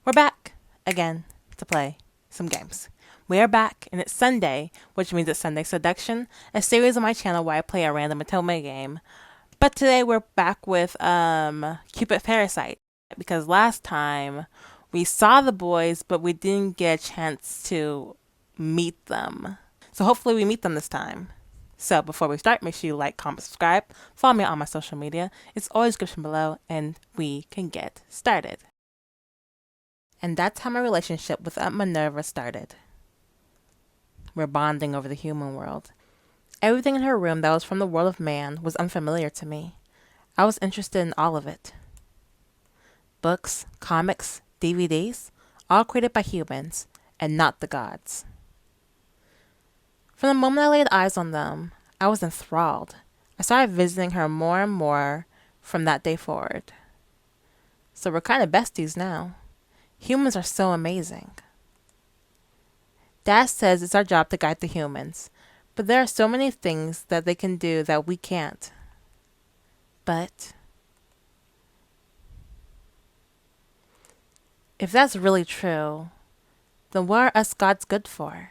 We're back again to play some games. We are back, and it's Sunday, which means it's Sunday Seduction, a series on my channel where I play a random Otome game. But today we're back with Cupid Parasite, because last time we saw the boys, but we didn't get a chance to meet them. So hopefully we meet them this time. So before we start, make sure you like, comment, subscribe, follow me on my social media. It's all in the description below, and we can get started. And that's how my relationship with Aunt Minerva started. We're bonding over the human world. Everything in her room that was from the world of man was unfamiliar to me. I was interested in all of it. Books, comics, DVDs, all created by humans, and not the gods. From the moment I laid eyes on them, I was enthralled. I started visiting her more and more from that day forward. So we're kind of besties now. Humans are so amazing. Dad says it's our job to guide the humans, but there are so many things that they can do that we can't. But if that's really true, then what are us gods good for?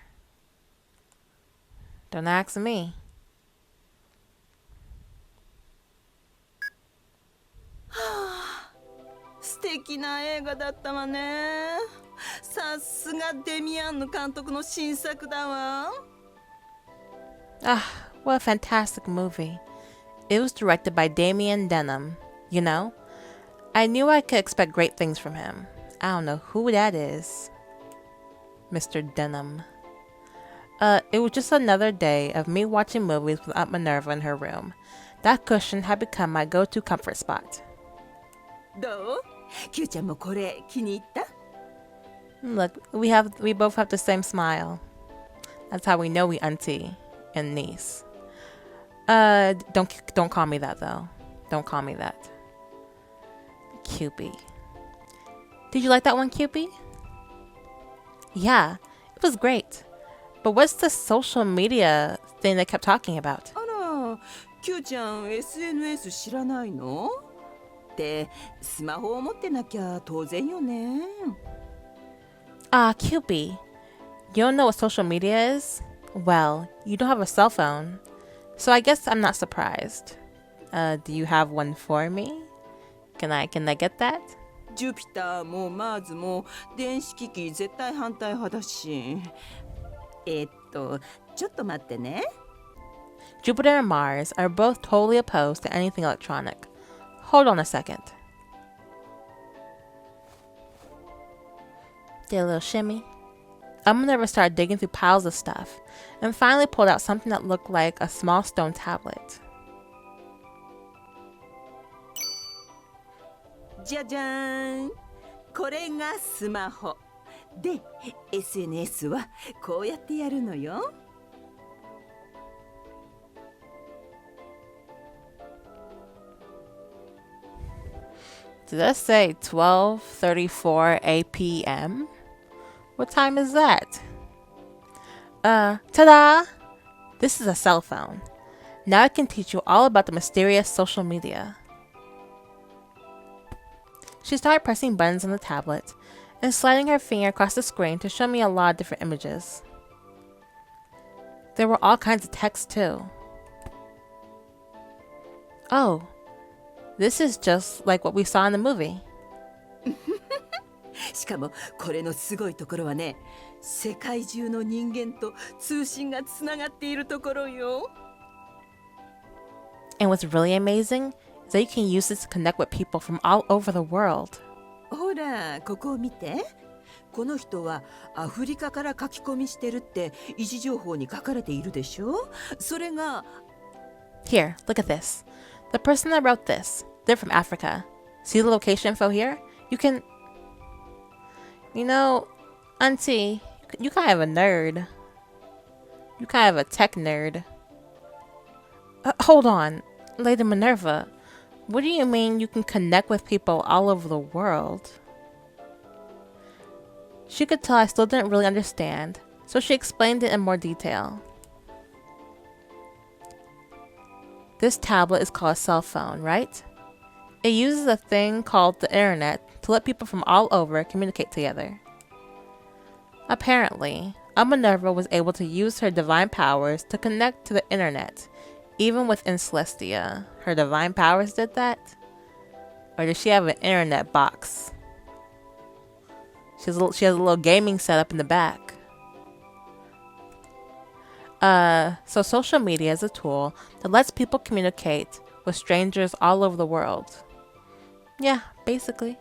Don't ask me. 素敵な映画だったわね。さすがデミアンの監督の新作だわ。Ah, what a fantastic movie. It was directed by Damien Denham. You know, I knew I could expect great things from him. I don't know who that is. Mr. Denham. It was just another day of me watching movies with Aunt Minerva in her room. That cushion had become my go-to comfort spot. どう？キューちゃんもこれ気に入った？ Look, we both have the same smile. That's how we know we auntie and niece. Don't call me that though. Don't call me that. Cupid. Did you like that one, Cupid? Yeah, it was great. But what's the social media thing they kept talking about? あら、キューちゃん SNS 知らないの？ってスマホを持ってなきゃ当然よね。Cupid. You don't know what social media is? Well, you don't have a cell phone. So I guess I'm not surprised. Do you have one for me? Can I get that? ジュピターもマーズも電子機器絶対反対派だし。ちょっと待ってね。Jupiter and Mars are both totally opposed to anything electronic. Hold on a second. Did a little shimmy. I'm gonna start digging through piles of stuff and finally pulled out something that looked like a small stone tablet. じゃじゃーん。これがスマホ。で、SNS はこうやってやるのよ。Did that say 12:34 a.p.m.? What time is that? Ta-da! This is a cell phone. Now I can teach you all about the mysterious social media. She started pressing buttons on the tablet and sliding her finger across the screen to show me a lot of different images. There were all kinds of text too. Oh, this is just like what we saw in the movie. しかもこれのすごいところはね、世界中の人間と通信がつながっているところよ。And what's really amazing is that you can use this to connect with people from all over the world. ほら、ここを見て。この人はアフリカから書き込みしてるって位置情報に書かれているでしょ。それが Here, look at this. The person that wrote this, they're from Africa. See the location info here? You can... You know, Auntie, you kind of a nerd. You kind of a tech nerd. Hold on, Lady Minerva. What do you mean you can connect with people all over the world? She could tell I still didn't really understand, so she explained it in more detail. This tablet is called a cell phone, right? It uses a thing called the internet to let people from all over communicate together. Apparently, Minerva was able to use her divine powers to connect to the internet, even within Celestia. Her divine powers did that? Or does she have an internet box? She has a little gaming setup in the back. So social media is a tool that lets people communicate with strangers all over the world. Yeah, basically.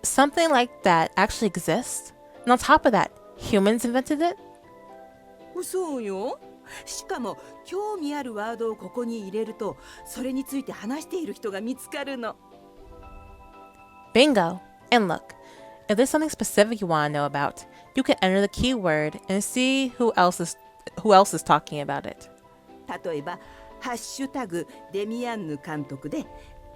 Something like that actually exists. And on top of that, humans invented it? そうよ。しかも興味あるワードをここに入れると、それについて話している人が見つかるの。Bingo! And look, if there's something specific you want to know about, you can enter the keyword and see who else is talking about it. 例えば、ハッシュタグデミアンヌ監督で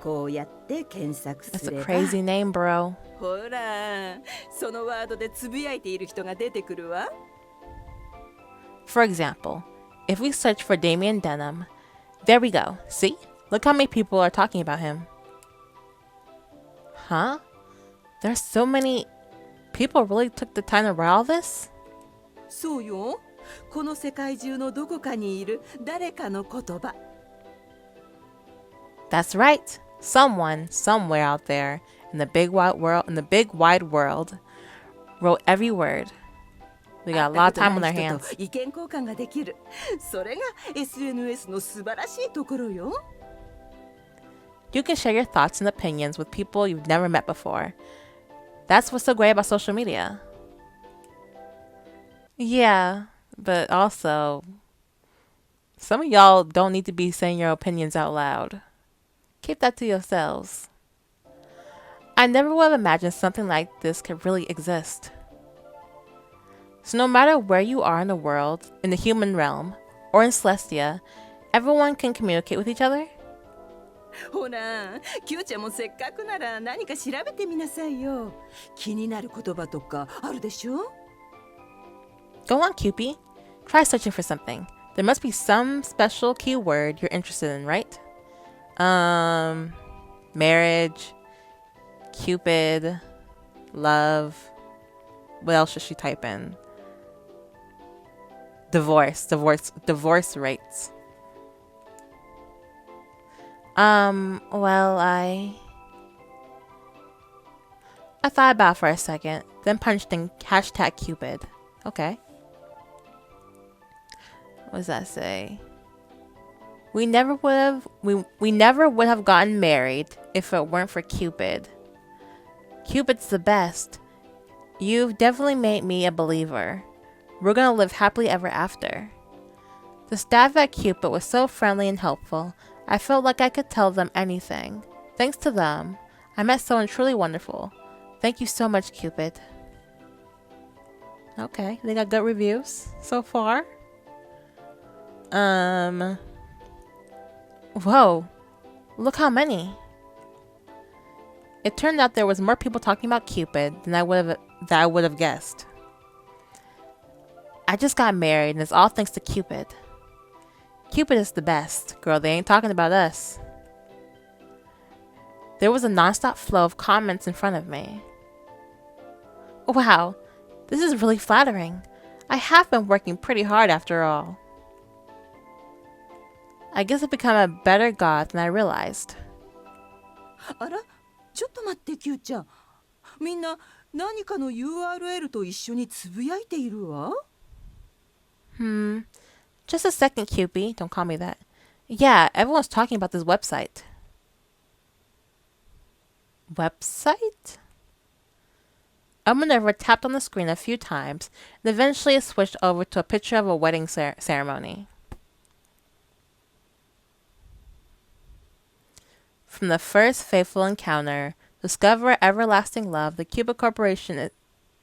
こうやって検索す That's れ a ば。 crazy name, bro. ほら、そのワードでつぶやいている人が出てくるわ。For example, if we search for Damien Denim, there we go. See? Look how many people are talking about him. Huh? There's so many people really took the time to write all this? そうよ。この世界中のどこかにいる誰かの言葉。That's right. Someone, somewhere out there, in the big wide world, wrote every word. We got a lot of time on our hands. 意見交換ができる。それが SNS の素晴らしいところよ。You can share your thoughts and opinions with people you've never met before. That's what's so great about social media. Yeah, but also, some of y'all don't need to be saying your opinions out loud. Keep that to yourselves. I never would have imagined something like this could really exist. So no matter where you are in the world, in the human realm, or in Celestia, everyone can communicate with each other? ほら、キューちゃんもせっかくなら何か調べてみなさいよ。気になる言葉とかあるでしょ？ Go on, Cupid. Try searching for something. There must be some special keyword you're interested in, right? Marriage, Cupid, love. What else should she type in? Divorce rates. Well, I thought about it for a second, then punched in hashtag Cupid. Okay. What does that say? We never would have gotten married if it weren't for Cupid. Cupid's the best. You've definitely made me a believer. We're gonna live happily ever after. The staff at Cupid was so friendly and helpful. I felt like I could tell them anything. Thanks to them, I met someone truly wonderful. Thank you so much, Cupid. Okay, they got good reviews so far. Whoa, look how many. It turned out there was more people talking about Cupid than I would have guessed. I just got married and it's all thanks to Cupid. Cupid is the best. Girl, they ain't talking about us. There was a nonstop flow of comments in front of me. Wow, this is really flattering. I have been working pretty hard after all. I guess I've become a better god than I realized. あら、ちょっと待ってキューちゃん。みんな何かの URL と一緒につぶやいているわ。Just a second, Cupid. Don't call me that. Yeah, everyone's talking about this website. Website? Minerva tapped on the screen a few times, and eventually it switched over to a picture of a wedding ceremony. From the first faithful encounter, discover everlasting love. The Cupid Corporation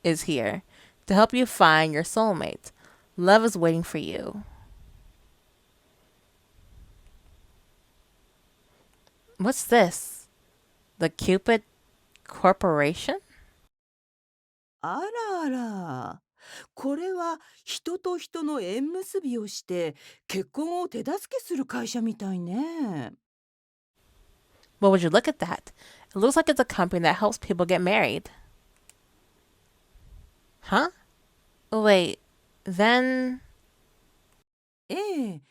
is here to help you find your soulmate. Love is waiting for you. What's this? The Cupid Corporation? あらあら。これは人と人の縁結びをして結婚を手助けする会社みたいね。Well, would you look at that? It looks like it's a company that helps people get married. Huh? Wait, then... ええ、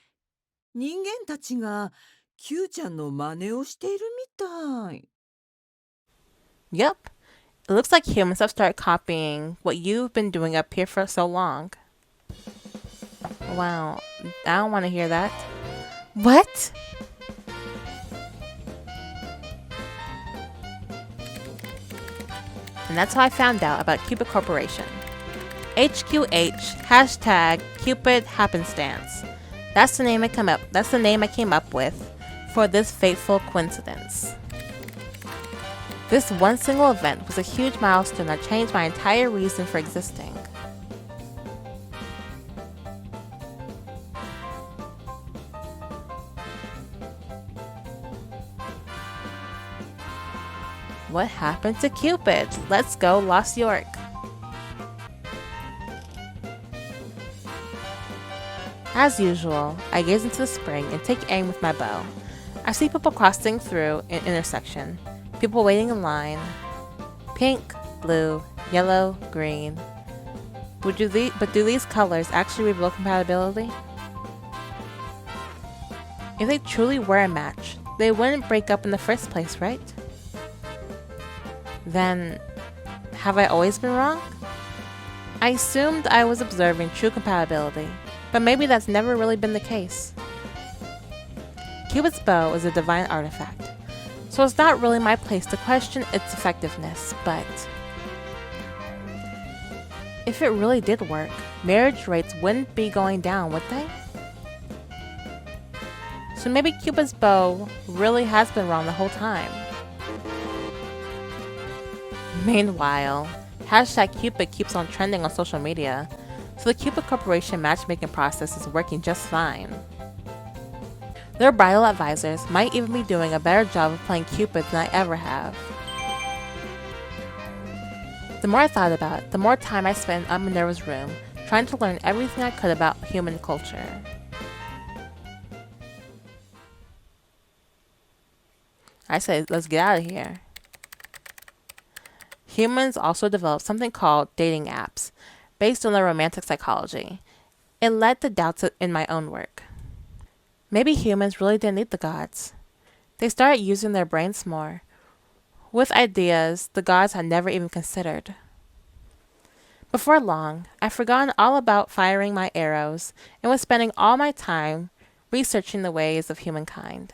人間たちが Q ちゃんの真似をしているみたい。Yep. It looks like humans have started copying what you've been doing up here for so long. Wow, I don't want to hear that. What? And that's how I found out about Cupid Corporation. HQH, hashtag Cupid Happenstance. That's the name I came up with for this fateful coincidence. This one single event was a huge milestone that changed my entire reason for existing. What happened to Cupid? Let's go Lost York. As usual, I gaze into the spring and take aim with my bow. I see people crossing through an intersection, people waiting in line. Pink, blue, yellow, green. But do these colors actually reveal compatibility? If they truly were a match, they wouldn't break up in the first place, right? Then, have I always been wrong? I assumed I was observing true compatibility, but maybe that's never really been the case. Cupid's bow is a divine artifact, so it's not really my place to question its effectiveness, but if it really did work, marriage rates wouldn't be going down, would they? So maybe Cupid's bow really has been wrong the whole time. Meanwhile, hashtag Cupid keeps on trending on social media, so the Cupid Corporation matchmaking process is working just fine. Their bridal advisors might even be doing a better job of playing Cupid than I ever have. The more I thought about it, the more time I spent in Minerva's room, trying to learn everything I could about human culture. I say, let's get out of here. Humans also developed something called dating apps, based on their romantic psychology. It led to doubts in my own work. Maybe humans really didn't need the gods. They started using their brains more, with ideas the gods had never even considered. Before long, I'd forgotten all about firing my arrows and was spending all my time researching the ways of humankind.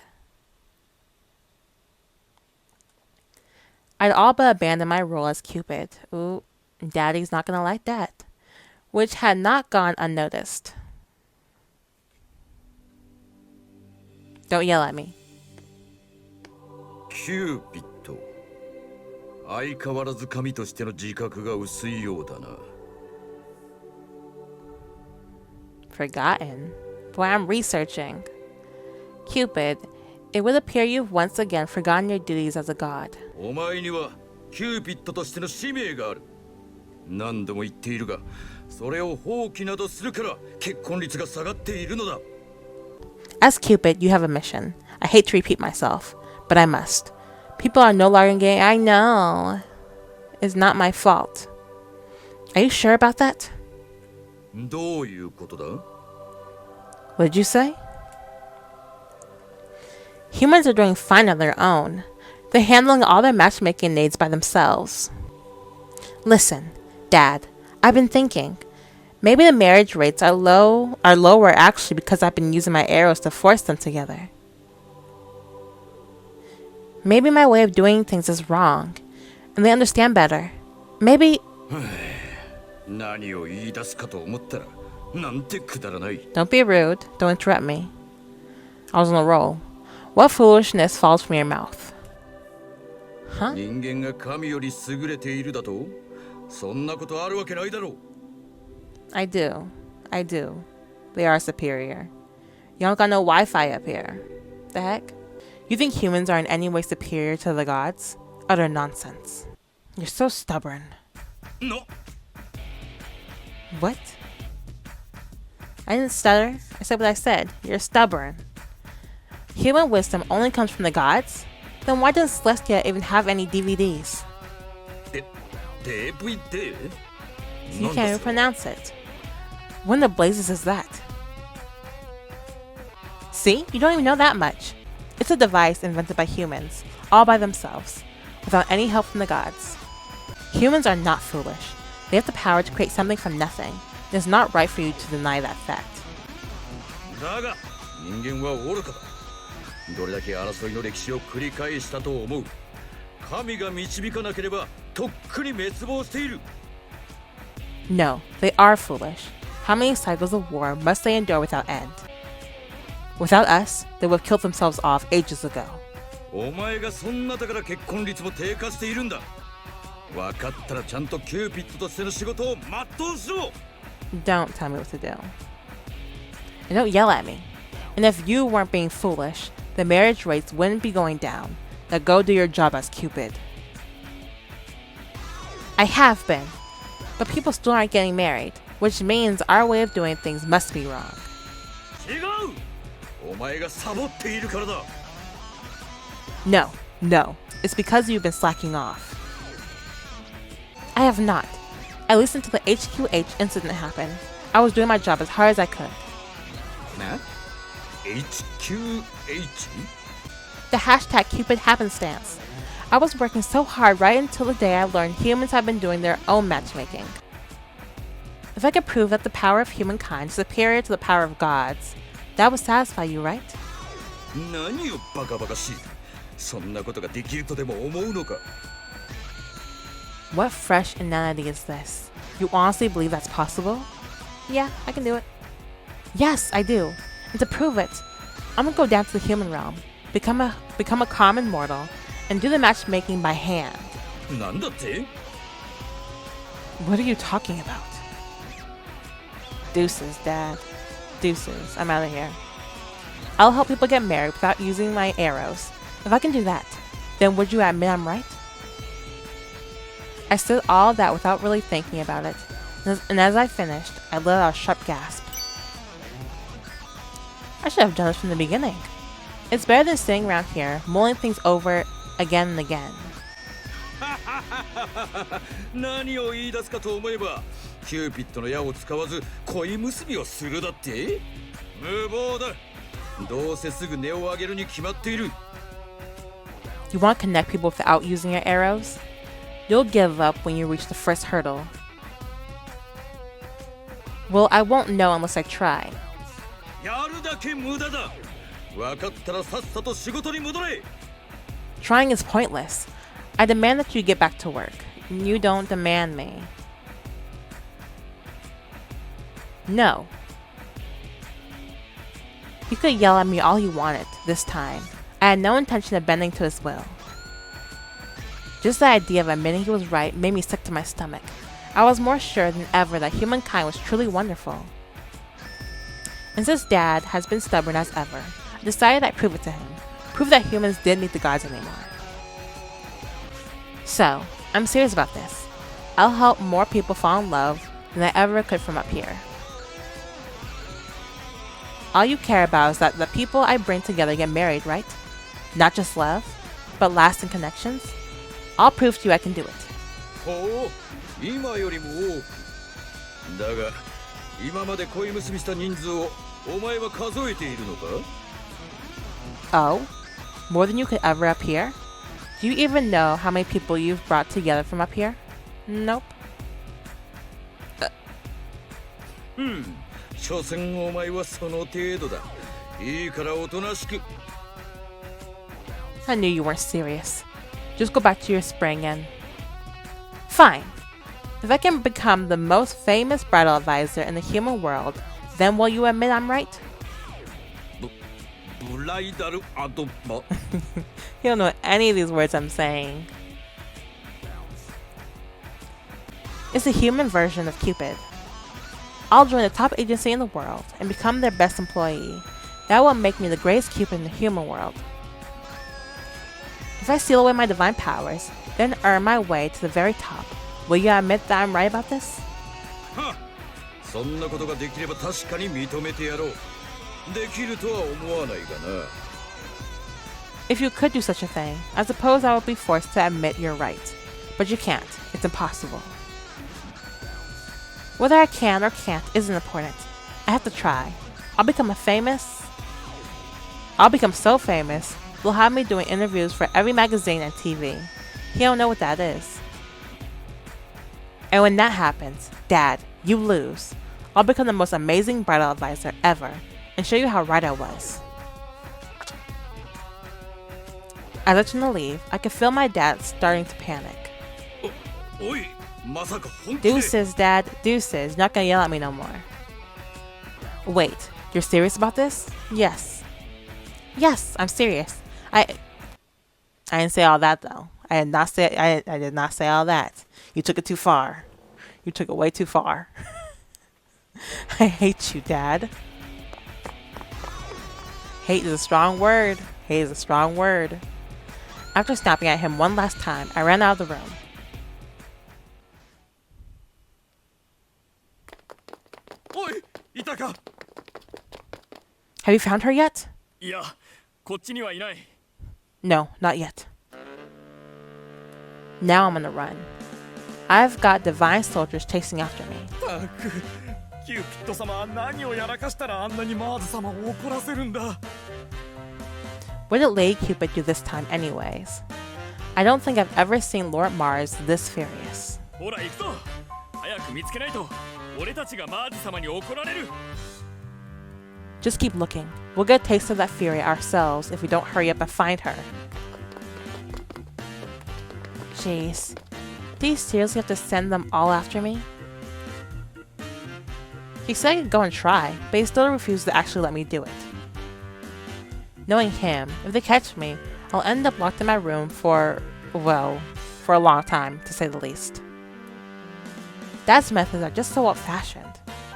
I'd all but abandoned my role as Cupid. Ooh, Daddy's not gonna like that. Which had not gone unnoticed. Don't yell at me. Cupid. 相変わらず神としての自覚が薄いようだな。Forgotten? Boy, I'm researching. Cupid, it would appear you've once again forgotten your duties as a god. お前にはキューピッドとしての使命がある。何度も言っているが、それを放棄などするから結婚率が下がっているのだ。As Cupid, you have a mission. I hate to repeat myself, but I must. People are no longer gay. I know. It's not my fault. Are you sure about that? どういうことだ? What did you say? Humans are doing fine on their own. They're handling all their matchmaking needs by themselves. Listen, Dad, I've been thinking. Maybe the marriage rates are lower actually because I've been using my arrows to force them together. Maybe my way of doing things is wrong, and they understand better. Maybe... 何を言い出すかと思ったら、なんてくだらない。 Don't be rude. Don't interrupt me. I was on a roll. What foolishness falls from your mouth? Huh? 人間が神より優れているだと? そんなことあるわけないだろう。 I do. They are superior. You don't got no Wi-Fi up here. The heck? You think humans are in any way superior to the gods? Utter nonsense. You're so stubborn. No. What? I didn't stutter. I said what I said. You're stubborn. Human wisdom only comes from the gods? Then why doesn't Celestia even have any DVDs? DVD? You can't even pronounce it. What in the blazes is that? See? You don't even know that much. It's a device invented by humans, all by themselves, without any help from the gods. Humans are not foolish. They have the power to create something from nothing. It is not right for you to deny that fact. だが人間は愚かだ。どれだけ争いの歴史を繰り返したと思う。神が導かなければとっくに滅亡している。No, they are foolish. How many cycles of war must they endure without end? Without us, they would have killed themselves off ages ago. お前がそんなだから結婚率も低下しているんだ。分かったらちゃんとキューピッドとしての仕事を全うしろ。Don't tell me what to do. And don't yell at me. And if you weren't being foolish, the marriage rates wouldn't be going down. Now go do your job as Cupid. I have been. But people still aren't getting married, which means our way of doing things must be wrong. 違う。お前がサボっているからだ。No, no. It's because you've been slacking off. I have not. At least until the HQH incident happened. I was doing my job as hard as I could. な HQH? The hashtag Cupid happenstance. I was working so hard right until the day I learned humans have been doing their own matchmaking. If I could prove that the power of humankind is superior to the power of gods, that would satisfy you, right? 何よバカバカしい。そんなことができるとでも思うのか。What fresh inanity is this? You honestly believe that's possible? Yeah, I can do it. Yes, I do. And to prove it, I'm gonna go down to the human realm, become a common mortal, and do the matchmaking by hand. なんだって？ What are you talking about? Deuces, Dad. Deuces. I'm out of here. I'll help people get married without using my arrows. If I can do that, then would you admit I'm right? I said all that without really thinking about it, and as I finished, I let out a sharp gasp. I should have done this from the beginning. It's better than sitting around here, mulling things over again and again. 何を言い出すかと思えば、キューピッドの矢を使わず恋結びをするだって？無謀だ。どうせすぐ音を上げるに決まっている。You want to connect people without using your arrows? You'll give up when you reach the first hurdle. Well, I won't know unless I try. やるだけ無駄だ。分かったらさっさと仕事に戻れ。Trying is pointless. I demand that you get back to work. You don't demand me. No. You could yell at me all you wanted this time. I had no intention of bending to his will. Just the idea of admitting he was right made me sick to my stomach. I was more sure than ever that humankind was truly wonderful. And since Dad has been stubborn as ever, I decided I'd prove it to him. Prove that humans didn't need the gods anymore. So, I'm serious about this. I'll help more people fall in love than I ever could from up here. All you care about is that the people I bring together get married, right? Not just love, but lasting connections? I'll prove to you I can do it. ほう、今よりも多く。だが、今まで恋結びした人数をお前は数えているのか？ Oh? More than you could ever up here? Do you even know how many people you've brought together from up here? Nope. 所詮お前はその程度だ。いいからおとなしく。I knew you weren't serious. Just go back to your spring and... Fine. If I can become the most famous bridal advisor in the human world, then will you admit I'm right? ブライダルアドバ You don't know any of these words I'm saying. It's a human version of Cupid. I'll join the top agency in the world and become their best employee. That will make me the greatest Cupid in the human world. If I seal away my divine powers, then earn my way to the very top, will you admit that I'm right about this? はっ、そんなことができれば確かに認めてやろう。できるとは思わないがな。If you could do such a thing, I suppose I would be forced to admit you're right. But you can't. It's impossible. Whether I can or can't isn't important. I have to try. I'll become so famous, they'll have me doing interviews for every magazine and TV. You don't know what that is. And when that happens, Dad, you lose. I'll become the most amazing bridal advisor ever and show you how right I was. As I turn to leave, I can feel my dad starting to panic. Deuces, Dad, deuces. You're not gonna yell at me no more. Wait, you're serious about this? Yes. Yes, I'm serious. I didn't say all that though. I did not say all that. You took it too far. You took it way too far. I hate you, Dad. Hate is a strong word. Hate is a strong word. After snapping at him one last time, I ran out of the room. Have you found her yet? No, not yet. Now I'm on the run. I've got divine soldiers chasing after me. What did Lady Cupid do this time anyways? I don't think I've ever seen Lord Mars this furious. Just keep looking. We'll get a taste of that fury ourselves if we don't hurry up and find her. Jeez. Do you seriously have to send them all after me? He said I could go and try, but he still refused to actually let me do it. Knowing him, if they catch me, I'll end up locked in my room for a long time, to say the least. Dad's methods are just so old-fashioned.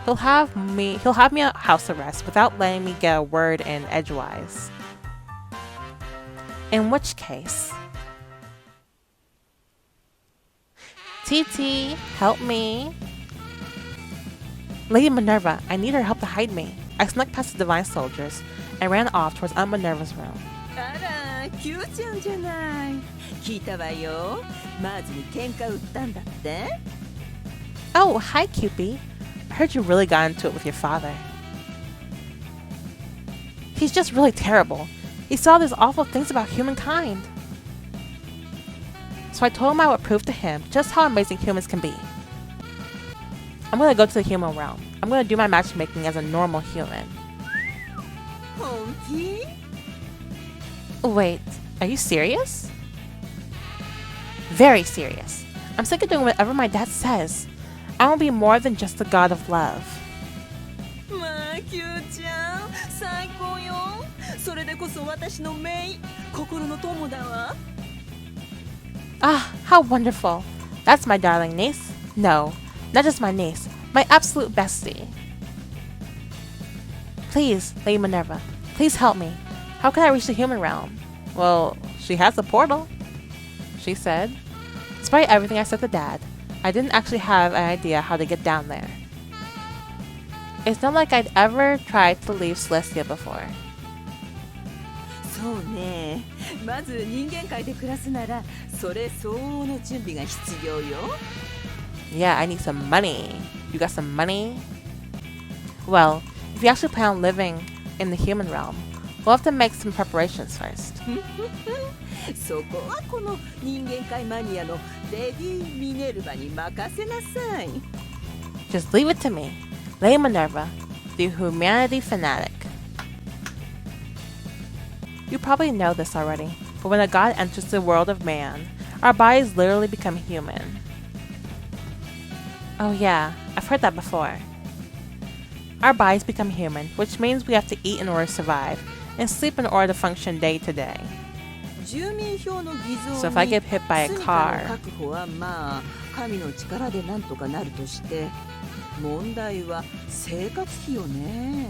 He'll have me on house arrest without letting me get a word in edgewise. In which case, TT, help me. Lady Minerva, I need her help to hide me. I snuck past the divine soldiers and ran off towards Aunt Minerva's room. あら、キューちゃんじゃない。聞いたわよ。マーズに喧嘩売ったんだって。Oh, hi, Cupid. I heard you really got into it with your father. He's just really terrible. He saw these awful things about humankind. So I told him I would prove to him just how amazing humans can be. I'm gonna go to the human realm. I'm gonna do my matchmaking as a normal human. 本気? Wait, are you serious? Very serious. I'm sick of doing whatever my dad says. I want to be more than just the god of love. まあ、キューちゃん、最高よ。それでこそ私のメイ、心の友だわ。Ah, how wonderful. That's my darling niece. No, not just my niece, my absolute bestie. Please, Lady Minerva, please help me. How can I reach the human realm? Well, she has a portal, she said. Despite everything I said to Dad, I didn't actually have an idea how to get down there. It's not like I'd ever tried to leave Celestia before. そうね。まず人間界で暮らすなら、それ相応の準備が必要よ。Yeah, I need some money. You got some money? Well, if you actually plan on living in the human realm, we'll have to make some preparations first. そこはこの人間界マニアのレディ・ミネルヴァに任せなさい。Just leave it to me, Lady Minerva, the humanity fanatic. You probably know this already, but when a god enters the world of man, our bodies literally become human. Oh yeah, I've heard that before. Our bodies become human, which means we have to eat in order to survive, and sleep in order to function day to day. So if I get hit by a car, 確保はまあ神の力でなんとかなるとして、問題は生活費よね。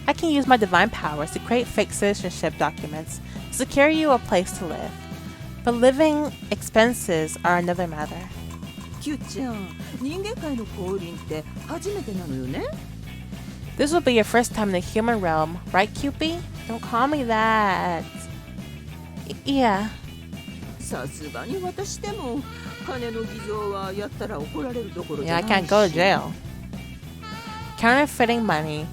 I can use my divine powers to create fake citizenship documents to secure you a place to live. But living expenses are another matter. キューちゃん、人間界の降臨って初めてなのよね。This will be your first time in the human realm, right, Cupid? Don't call me that. Yeah. さすがに私でも金の偽造はやったら怒られるどころじ Yeah, ゃ I ない can't し go to jail. Counterfeiting money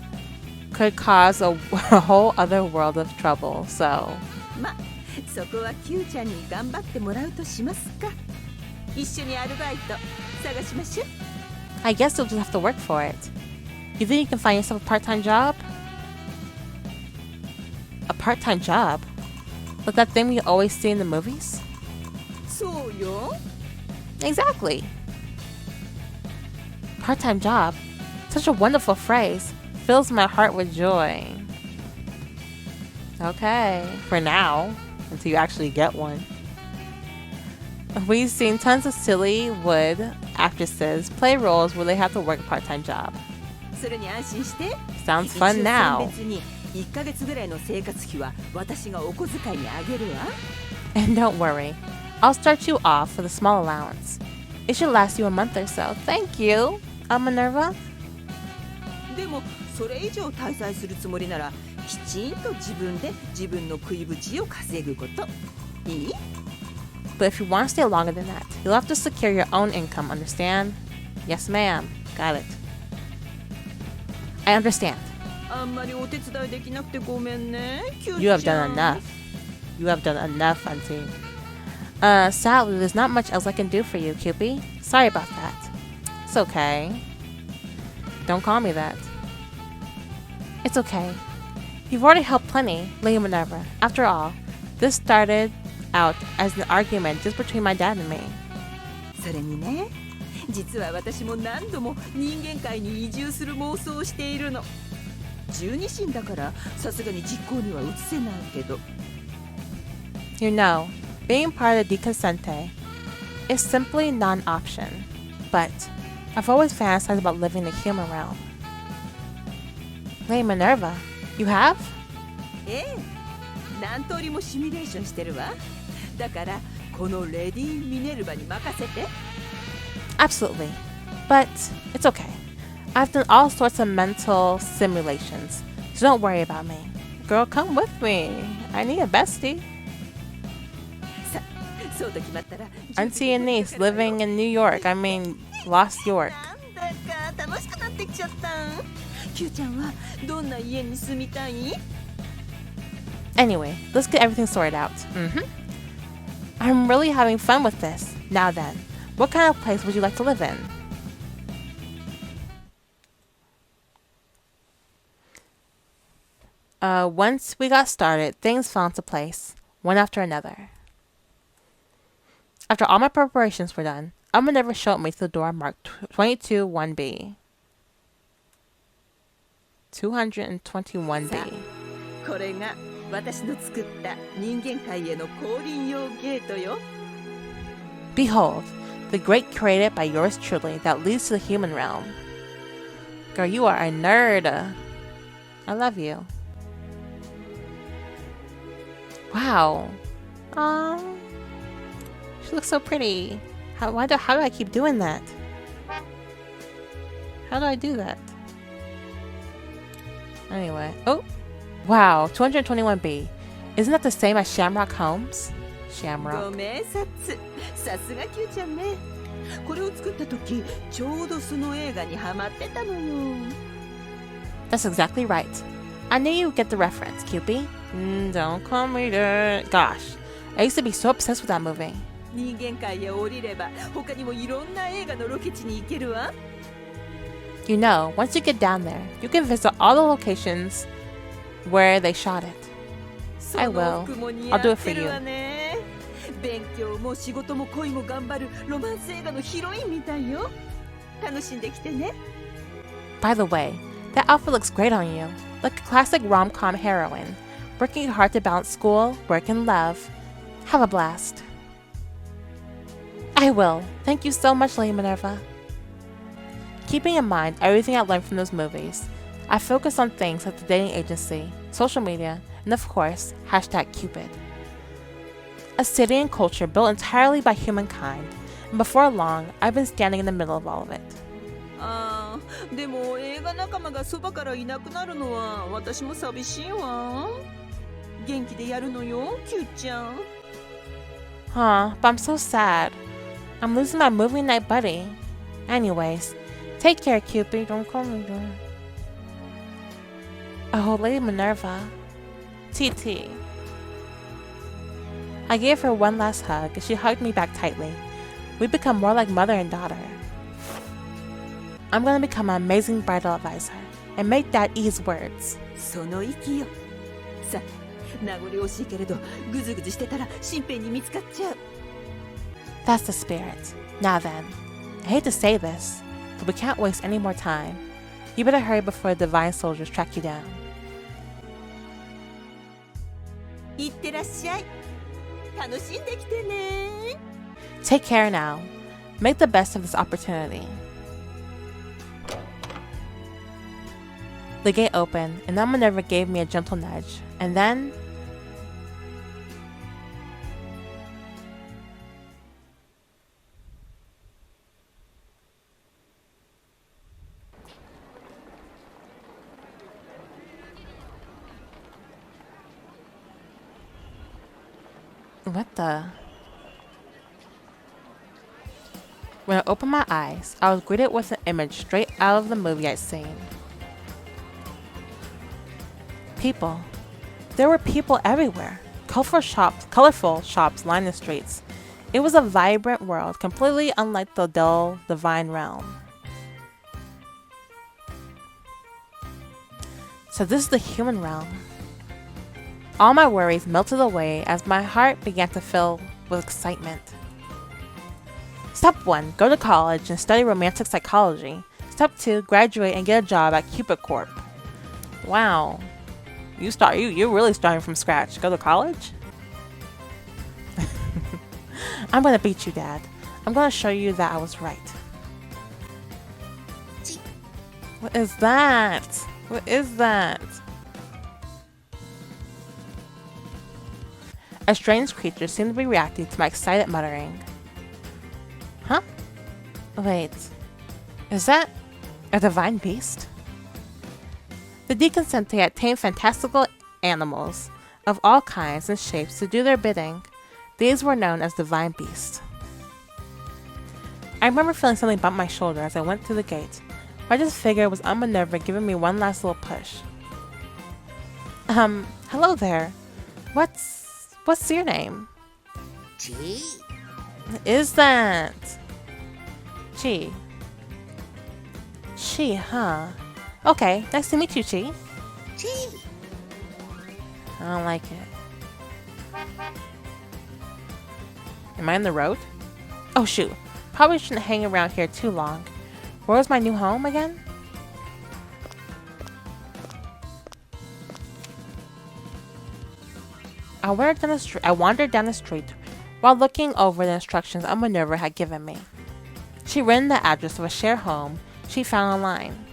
could cause a whole other world of trouble, so... ま、そこは Q ちゃんに頑張ってもらうとしますか。一緒にアルバイト探しましょう。 I guess you'll just have to work for it. You think you can find yourself a part-time job? A part-time job? Like that thing we always see in the movies? そうよ。 Exactly. Part-time job. Such a wonderful phrase. Fills my heart with joy. Okay, for now, until you actually get one. We've seen tons of silly wood actresses play roles where they have to work a part-time job. それに安心して。 Sounds 一 fun 応 now. 選別に1ヶ月ぐらいの生活費は私がお小遣いにあげるわ。 And don't worry, I'll start you off with a small allowance. It should last you a month or so. Thank you, Minerva. でもそれ以上滞在するつもりならきちんと自分で自分の食いぶちを稼ぐこと。いい？ But if you want to stay longer than that, you'll have to secure your own income, understand? Yes, ma'am. Got it. I understand. あんまりお手伝いできなくてごめんね。You have done enough. You have done enough, Auntie. Sadly, there's not much else I can do for you, Cupid. Sorry about that. It's okay. Don't call me that. It's okay. You've already helped plenty, Lady Minerva. After all, this started out as an argument just between my dad and me. それにね、実は私も何度も人間界に移住する妄想をしているの。十二神だからさすがに実行には移せないけど。 You know, being part of the Deconsente is simply not an option. But I've always fantasized about living in the human realm. Lady Minerva, you have? ええ、何通りもシミュレーションしてるわ。だからこのレディ・ミネルヴァに任せて。 Absolutely. But it's okay. I've done all sorts of mental simulations, so don't worry about me. Girl, come with me. I need a bestie. さ、そうと決まったら。 Auntie and niece living in New York. I mean, Lost York. なんだか楽しくなってきちゃった。Q ちゃんはどんな家に住みたい？ Anyway, let's get everything sorted out. I'm really having fun with this. Now then, what kind of place would you like to live in? Once we got started, things fell into place, one after another. After all my preparations were done, Minerva showed me to the door marked 221B. 221B. これが私の作った人間界への降臨用ゲートよ。 Behold, the gate created by yours truly that leads to the human realm. Girl, you are a nerd. I love you. Wow. She looks so pretty. How do I keep doing that? How do I do that? Anyway. Oh. Wow. 221B. Isn't that the same as Shamrock Homes? ご Shamrock. 明察。さすが Q ちゃんね。これを作った時ちょうどその映画にハマってたのよ。 That's exactly right. I knew you'd get the reference, Cupid. Don't call me that. Gosh. I used to be so obsessed with that movie. 人間界へ降りれば他にもいろんな映画のロケ地に行けるわ。 You know, once you get down there, you can visit all the locations where they shot it. その服も似合 I'll do it っ for てる you. わね。勉強も仕事も恋も頑張るロマンス映画のヒロインみたいよ。楽しんできてね。 By the way, that outfit looks great on you. Like a classic rom-com heroine. Working hard to balance school, work, and love. Have a blast. I will. Thank you so much, Lady Minerva. Keeping in mind everything I learned from those movies, I focus on things like the dating agency, social media, and of course, #Cupid. A city and culture built entirely by humankind, and before long, I've been standing in the middle of all of it. ああ、でも映画仲間がそばからいなくなるのは私も寂しいわ。元気でやるのよ、キューちゃん。 Huh, but I'm so sad. I'm losing my movie night buddy. Anyways, take care, Cupid. Don't call me that. Oh, Lady Minerva. TT. I gave her one last hug, and she hugged me back tightly. We become more like mother and daughter. I'm gonna become an amazing bridal advisor, and make Dad eat his words. その息よ。さあ、名残惜しいけれど、ぐずぐずしてたら身辺に見つかっちゃう。 That's the spirit. Now then, I hate to say this, but we can't waste any more time. You better hurry before the divine soldiers track you down. いってらっしゃい。楽しんできてね。 Take care now. Make the best of this opportunity. The gate opened, and Elma Minerva gave me a gentle nudge, and then... What the... When I opened my eyes, I was greeted with an image straight out of the movie I'd seen. People. There were people everywhere. Colorful shops lined the streets. It was a vibrant world, completely unlike the dull, divine realm. So this is the human realm. All my worries melted away as my heart began to fill with excitement. Step 1. Go to college and study romantic psychology. Step 2. Graduate and get a job at Cupid Corp. Wow. You're really starting from scratch. Go to college? I'm gonna beat you, Dad. I'm gonna show you that I was right. What is that? What is that? A strange creature seemed to be reacting to my excited muttering. Huh? Wait. Is that a divine beast? The deacon sent to tame fantastical animals of all kinds and shapes to do their bidding. These were known as divine beasts. I remember feeling something bump my shoulder as I went through the gate. I just figured it was Elma Minerva giving me one last little push. Hello there. What's your name? Chi. What is that? Chi. Chi, huh? Okay, nice to meet you, Chi. Chi. I don't like it. Am I on the road? Oh shoot, probably shouldn't hang around here too long. Where's my new home again? I wandered down the street while looking over the instructions Elma Minerva had given me. She written the address of a shared home she found online.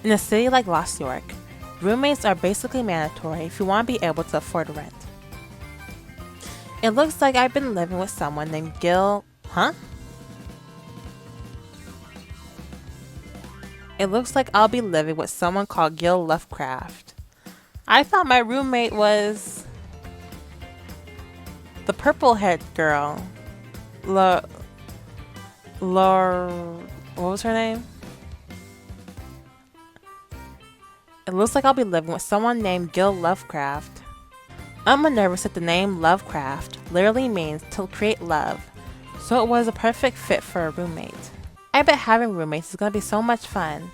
In a city like Lost York, roommates are basically mandatory if you want to be able to afford rent. It looks like I've been living with someone named Gil... Huh? It looks like I'll be living with someone called Gil Lovecraft. I thought my roommate was... the purple-haired girl. What was her name? It looks like I'll be living with someone named Gil Lovecraft. Elma Minerva said the name Lovecraft literally means to create love, so it was a perfect fit for a roommate. I bet having roommates is gonna be so much fun.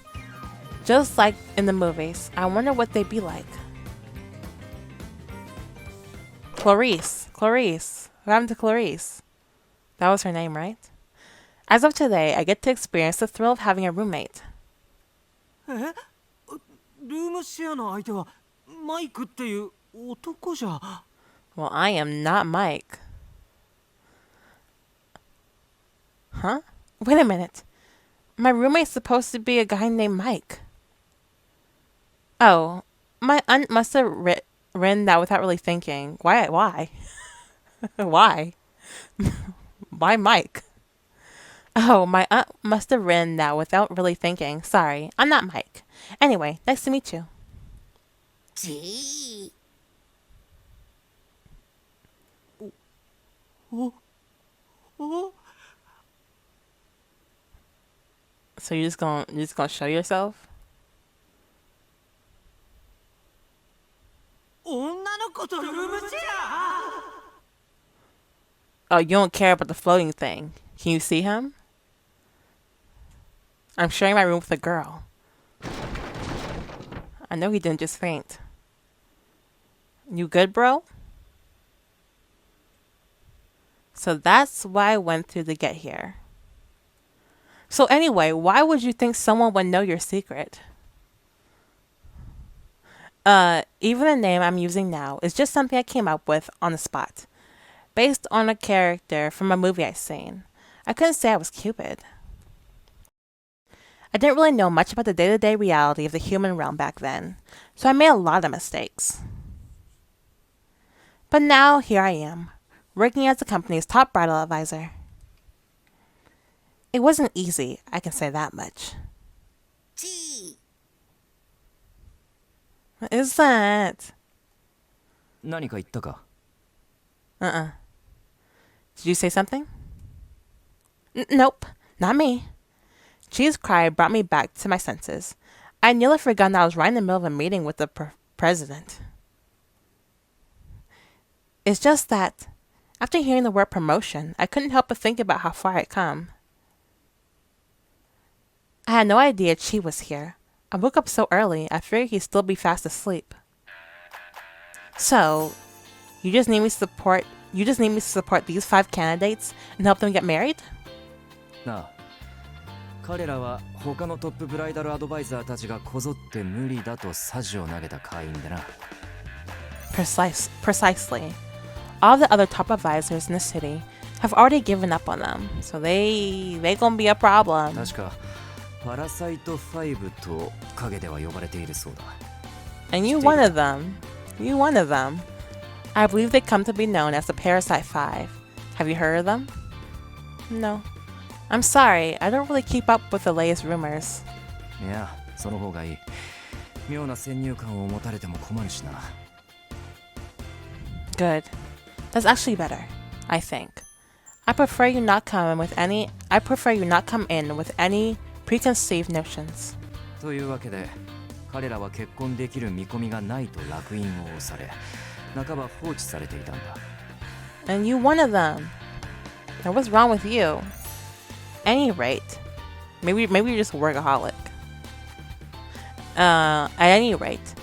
Just like in the movies, I wonder what they'd be like. Clarice. What happened to Clarice? That was her name, right? As of today, I get to experience the thrill of having a roommate. ルームシェアの相手はマイクっていう男じゃ。Well, I am not Mike. Huh? Wait a minute. My roommate's supposed to be a guy named Mike. Oh, my aunt must have written that without really thinking. Why? Why? Why Mike? Oh, my aunt must have written that without really thinking. Sorry, I'm not Mike. Anyway, nice to meet you. Chi. So you're just gonna show yourself? 女の子とルームシェア Oh, you don't care about the floating thing. Can you see him? I'm sharing my room with a girl. I know he didn't just faint. You good, bro? So that's what I went through to get here. So anyway, why would you think someone would know your secret? Even the name I'm using now is just something I came up with on the spot, based on a character from a movie I've seen. I couldn't say I was Cupid. I didn't really know much about the day-to-day reality of the human realm back then, so I made a lot of mistakes. But now, here I am, working as the company's top bridal advisor. It wasn't easy, I can say that much. チー What is that? 何か言ったか Uh-uh. Did you say something? Nope, not me. Chi's cry brought me back to my senses. I nearly forgot I was right in the middle of a meeting with the president. It's just that, after hearing the word promotion, I couldn't help but think about how far I'd come. I had no idea Chi was here. I woke up so early, I figured he'd still be fast asleep. So, you just need me to support these 5 candidates and help them get married? なあ彼らは他のトップブライダルアドバイザーたちがこぞって無理だとサジを投げた会員でな Precisely. All the other top advisors in the city have already given up on them, so they gonna be a problem. 確かパラサイト5と陰では呼ばれているそうだ And you one of them. You one of them. I believe they come to be known as the Parasite 5. Have you heard of them? No. I'm sorry, I don't really keep up with the latest rumors. いやその方がいい妙な先入観を持たれても困るしな Good. That's actually better, I think. I prefer you not come in with any preconceived notions. というわけで彼らは結婚できる見込みがないと烙印を押され半ば放置されていたんだ And you one of them. Now what's wrong with you? Any rate, maybe you're just a workaholic. At any rate,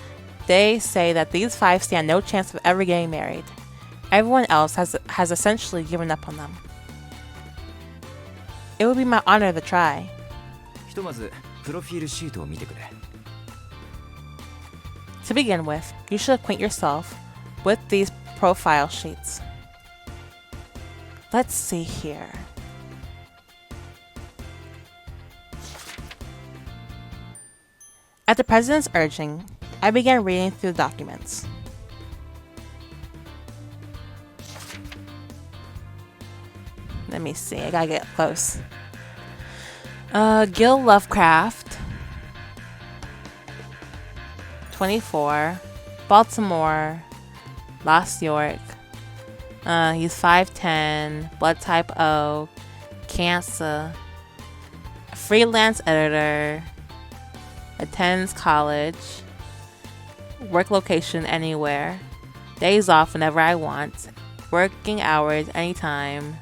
they say that these 5 stand no chance of ever getting married. Everyone else has essentially given up on them. It would be my honor to try. ひとまずプロフィールシートを見てくれ To begin with, you should acquaint yourself with these profile sheets. Let's see here. At the president's urging, I began reading through the documents. Let me see, I gotta get close. Gil Lovecraft, 24, Baltimore, Lost York. He's 5'10", blood type O, Cancer, freelance editor, attends college, work location anywhere, days off whenever I want, working hours anytime.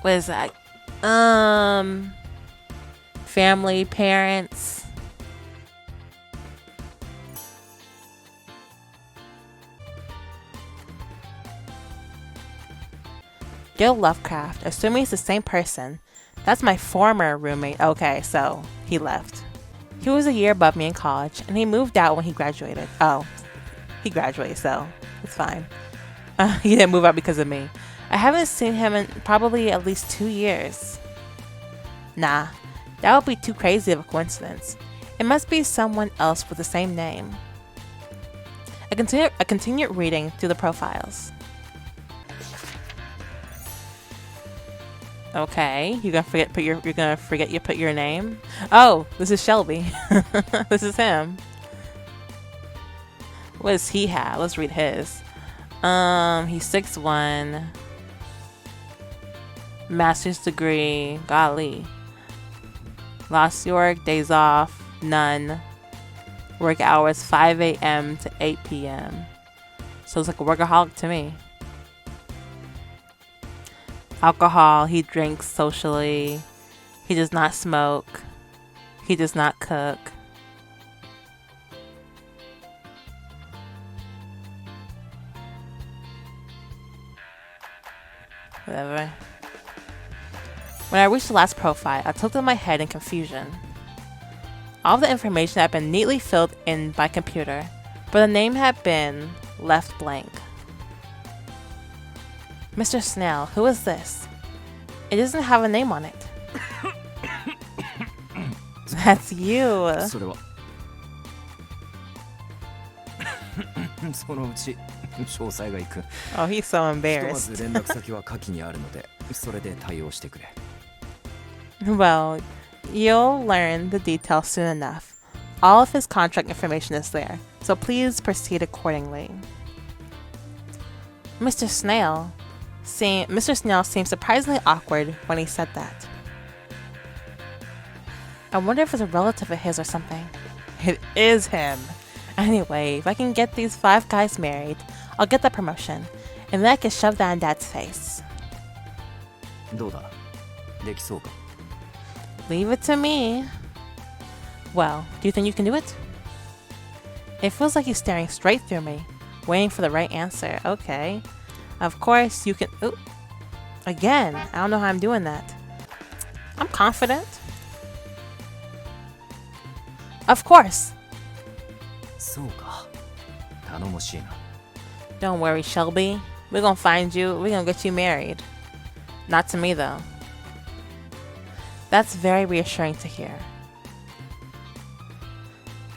What is that? Family, parents. Gil Lovecraft, assuming it's the same person. That's my former roommate. Okay, so he left. He was a year above me in college, and he moved out when he graduated. Oh, he graduated, so it's fine. He didn't move out because of me. I haven't seen him in probably at least 2 years. Nah, that would be too crazy of a coincidence. It must be someone else with the same name. I continued reading through the profiles. Okay, you're gonna forget you put your name. Oh, this is Shelby. This is him. What does he have? Let's read his. He's 6'1". Master's degree, golly. Lost York, days off, none. Work hours 5 a.m. to 8 p.m. So it's like a workaholic to me. Alcohol, he drinks socially. He does not smoke. He does not cook. Whatever. When I reached the last profile, I tilted my head in confusion. All the information had been neatly filled in by computer, but the name had been left blank. Mr. Snail, who is this? It doesn't have a name on it. That's you. それはそのうち詳細がいく。 Oh, he's so ひとま embarrassed. ず連絡先は下記にあるので、それで対応してくれ。 Well, you'll learn the details soon enough. All of his contract information is there, so please proceed accordingly. Mr. Snail seemed surprisingly awkward when he said that. I wonder if it's a relative of his or something. It is him. Anyway, if I can get these 5 guys married, I'll get the promotion, and then I can shove that in Dad's face. どうだ？できそうか？ Leave it to me. Well, do you think you can do it? It feels like he's staring straight through me, waiting for the right answer. Okay. Of course, you can... Ooh. Again, I don't know how I'm doing that. I'm confident. Of course. そうか。頼もしいな。 Don't worry, Shelby. We're gonna find you. We're gonna get you married. Not to me, though. That's very reassuring to hear.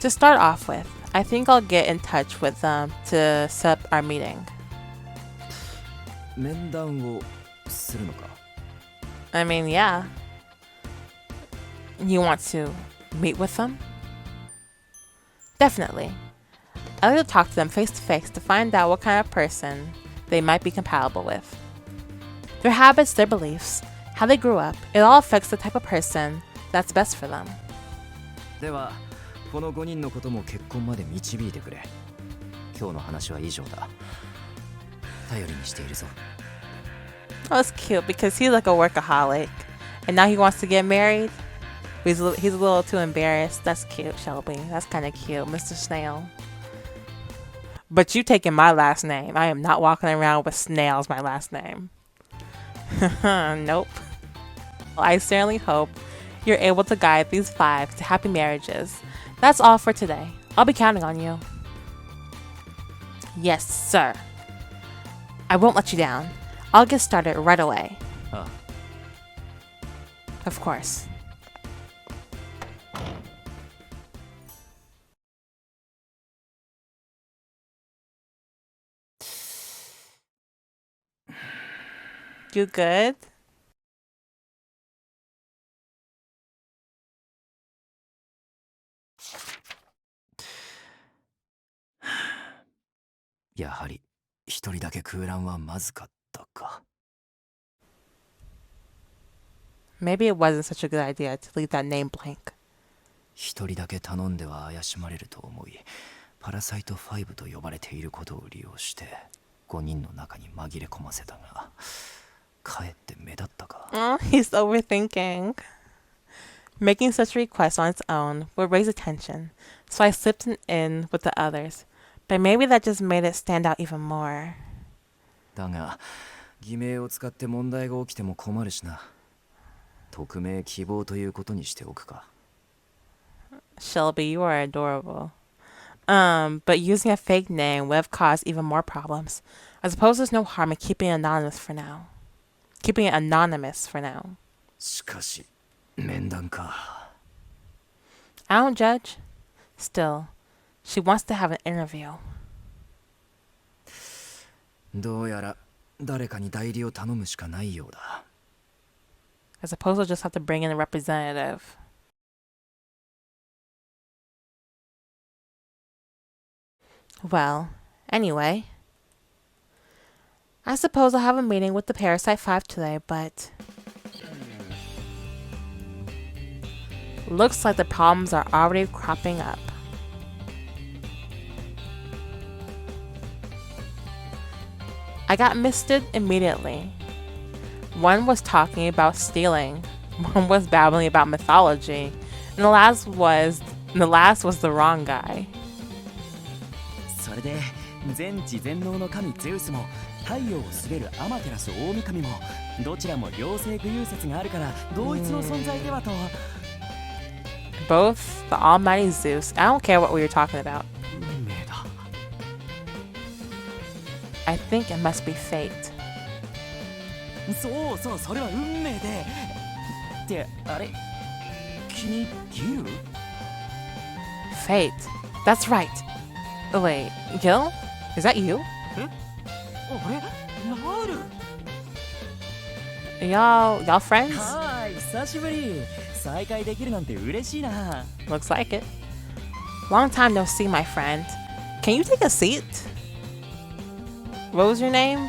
To start off with, I think I'll get in touch with them to set up our meeting. 面談をするのか？ I mean, yeah. You want to meet with them? Definitely. I'd like to talk to them face to face to find out what kind of person they might be compatible with. Their habits, their beliefs, how they grew up, it all affects the type of person that's best for them. では、この5人のことも結婚まで導いてくれ。今日の話は以上だ。頼りにしているぞ。 Oh, it's cute because he's like a workaholic. And now he wants to get married. He's a little too embarrassed. That's cute, Shelby. That's kind of cute, Mr. Snail. But you taking my last name. I am not walking around with Snail as my last name. Nope. Well, I certainly hope you're able to guide these 5 to happy marriages. That's all for today. I'll be counting on you. Yes, sir. I won't let you down. I'll get started right away. Of course. You good? やはり一人だけ空欄はまずかったか。 Maybe it wasn't such a good idea to leave that name blank. 一人だけ頼んでは怪しまれると思い、パラサイト5と呼ばれていることを利用して5人の中に紛れ込ませたが、かえって目立ったか。 Oh, he's overthinking. Making such a request on its own would raise attention, so I slipped in with the others. But maybe that just made it stand out even more. だが、偽名を使って問題が起きても困るしな。匿名希望ということにしておくか。 Shelby, you are adorable. But using a fake name would have caused even more problems. I suppose there's no harm in keeping it anonymous for now.しかし、面談か。 I don't judge. Still, she wants to have an interview. どうやら誰かに代理を頼むしかないようだ。 I suppose we'll just have to bring in a representative. Well, anyway. I suppose I'll have a meeting with the Parasite 5 today, but looks like the problems are already cropping up. I got misted immediately. One was talking about stealing, one was babbling about mythology, and the last was the wrong guy. それで全知全能の神ゼウスも太陽を滑るアマテラス大神もどちらも両性具有説があるから同一の存在ではと。Both the almighty Zeus. I don't care what we were talking about. 運命だ。I think it must be fate. そうそう、それは運命で。ってあれ、君ギル？ Fate. That's right. Oh, wait, Gil? Is that you? あれナール Y'all friends? はい、久しぶり。再会できるなんて嬉しいな。Looks like it. Long time no see, my friend. Can you take a seat? What was your name?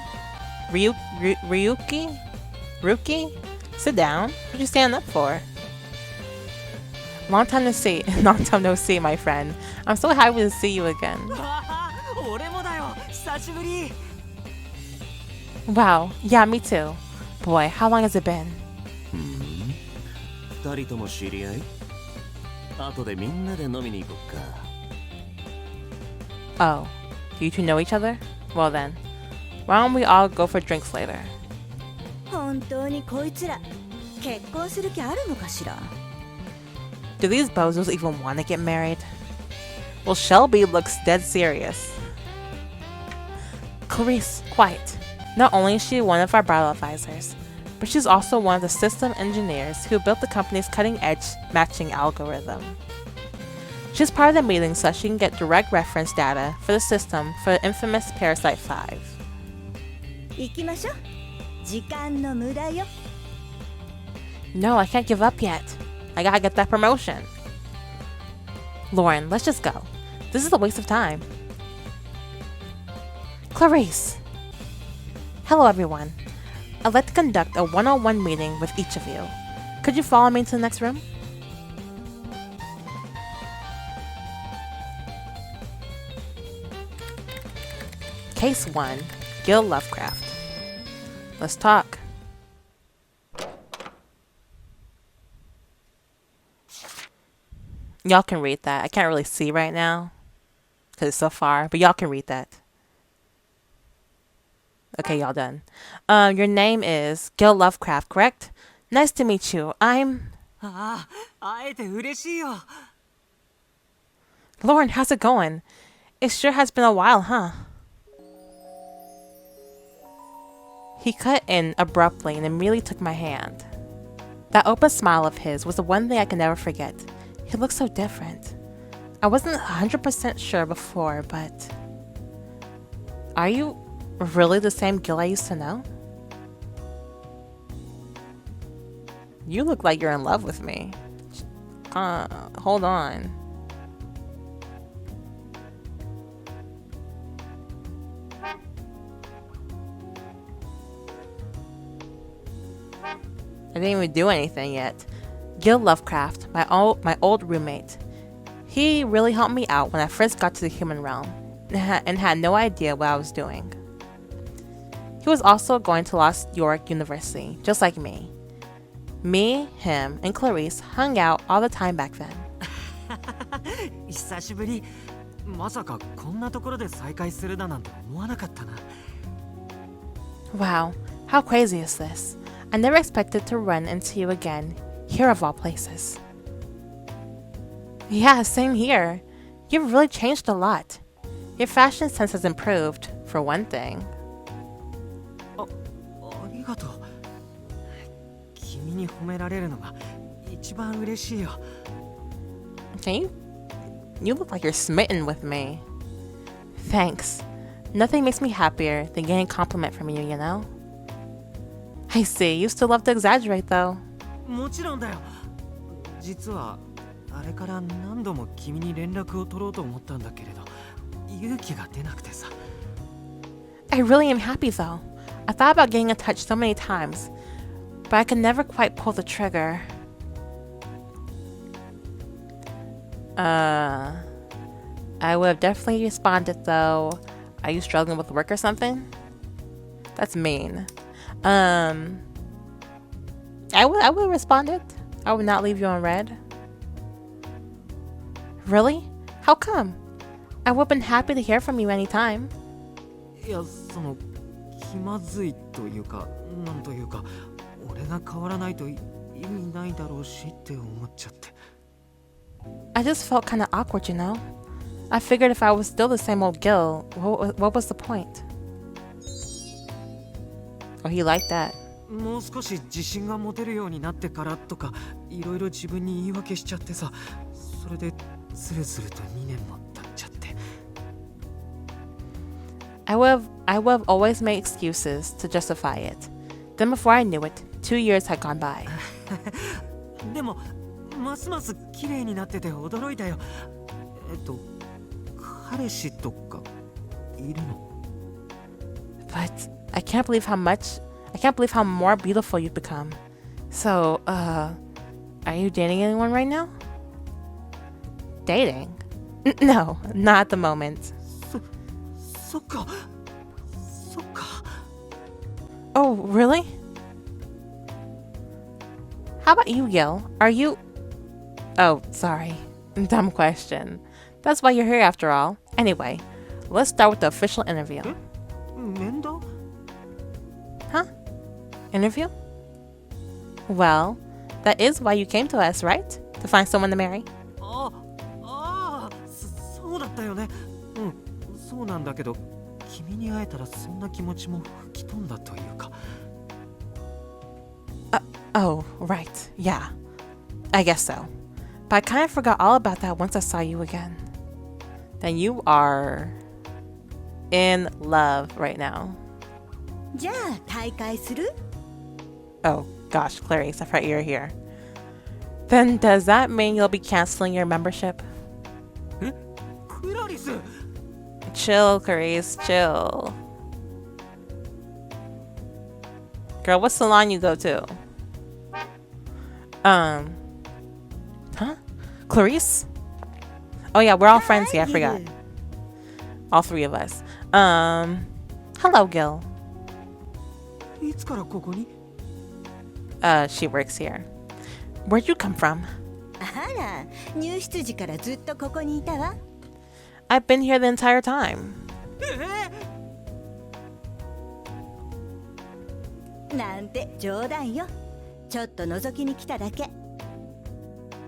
Ryuki? Ryuki? Sit down. What you stand up for? Long time no see. Long time no see, my friend. I'm so happy to see you again. 俺もだよ久しぶり Wow. Yeah, me too. Boy, how long has it been? 二人とも知り合い？後でみんなで飲みに行こっか。Oh. You two know each other? Well then. Why don't we all go for drinks later? 本当にこいつら結婚する気あるのかしら。 Do these bozos even want to get married? Well, Shelby looks dead serious. Clarice, quiet. Not only is she one of our bridal advisors, but she's also one of the system engineers who built the company's cutting-edge matching algorithm. She's part of the meeting so that she can get direct reference data for the system for the infamous Parasite 5. 行きましょう。時間の無駄よ。 No, I can't give up yet. I gotta get that promotion. Lauren, let's just go. This is a waste of time. Clarice! Hello, everyone. I'd like to conduct a one-on-one meeting with each of you. Could you follow me to the next room? Case 1, Gil Lovecraft. Let's talk. Y'all can read that. I can't really see right now because it's so far, but y'all can read that. Okay, y'all done. Your name is Gil Lovecraft, correct? Nice to meet you. I'm... ああ会えて嬉しいよ Lauren, how's it going? It sure has been a while, huh? He cut in abruptly and immediately took my hand. That open smile of his was the one thing I can never forget. He looked so different. I wasn't 100% sure before, but... Are you really the same Gil I used to know? You look like you're in love with me. Hold on. I didn't even do anything yet. Gil Lovecraft, my old roommate. He really helped me out when I first got to the human realm and had no idea what I was doing. He was also going to Lost York University, just like me. Me, him, and Clarice hung out all the time back then. 久しぶりまさかこんなところで再会するだなんて思わなかったな Wow, how crazy is this? I never expected to run into you again, here of all places. Yeah, same here. You've really changed a lot. Your fashion sense has improved, for one thing. ありがとう君に褒められるのが一番嬉しいよ You look like you're smitten with me. Thanks. Nothing makes me happier than getting a compliment from you, you know? I see, you still love to exaggerate though. もちろんだよ実はあれから何度も君に連絡を取ろうと思ったんだけれど勇気が出なくてさ I really am happy though. I thought about getting in touch so many times, but I could never quite pull the trigger. I would have definitely responded though. Are you struggling with work or something? That's mean. I would have responded. I would not leave you on red. Really? How come? I would have been happy to hear from you anytime. いや、気まずいというか、なんというか、俺が変わらないと意味ないだろうしって思っちゃって。I just felt kind of awkward, you know? I figured if I was still the same old Gil, what was the point? Oh, he liked that. もう少し自信が持てるようになってからとか、いろいろ自分に言い訳しちゃってさ、それでずるずると2年も経っちゃって。I would have always made excuses to justify it. Then before I knew it, 2 years had gone by. でも、ますます綺麗になってて驚いたよ。彼氏とかいるの？ But I can't believe how more beautiful you've become. So, are you dating anyone right now? Dating? No, not at the moment. そっか。Oh, really? How about you, Gil? Are you... Oh, sorry. Dumb question. That's why you're here after all. Anyway, let's start with the official interview. 面談？ Huh? Interview? Well, that is why you came to us, right? To find someone to marry? そうだったよね。そうなんだけど、君に会えたらそんな気持ちも吹き飛んだというか。Oh, right. Yeah. I guess so. But I kind of forgot all about that once I saw you again. Then you are in love right now. じゃあ大会する？ Oh, gosh, Clarice, I forgot you're here. Then does that mean you'll be canceling your membership? クラリス！ Chill, Clarice, chill. Girl, what salon you go to? Huh? Clarice? Oh yeah, we're all friends here, I forgot. All three of us. Hello, Gil. いつからここに？ She works here. Where'd you come from? あら、入室時からずっとここにいたわ。I've been here the entire time. なんて冗談よ。ちょっと覗きに来ただけ。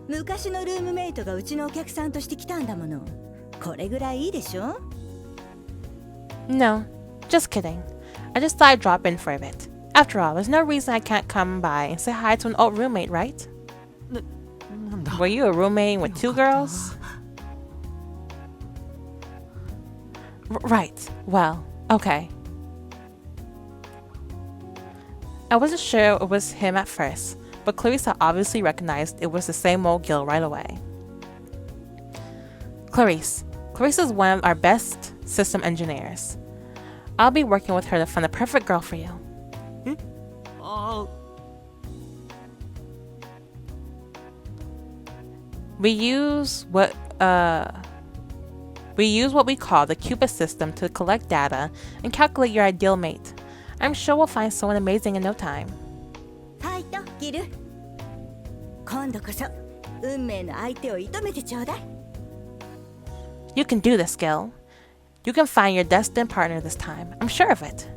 昔のルームメイトがうちのお客さんとして来たんだもの。これぐらいいいでしょ？ No, just kidding. I just thought I'd drop in for a bit. After all, there's no reason I can't come by and say hi to an old roommate, right? なんだ？ Were you a roommate with 2 girls? Right. Well, okay. I wasn't sure it was him at first, but Clarissa obviously recognized it was the same old Gil right away. Clarissa's one of our best system engineers. I'll be working with her to find the perfect girl for you. あ We use what we call the Cupid system to collect data and calculate your ideal mate. I'm sure we'll find someone amazing in no time. ファイト、ギル。今度こそ運命の相手を射止めてちょうだい。You can do this, Gil. You can find your destined partner this time. I'm sure of it.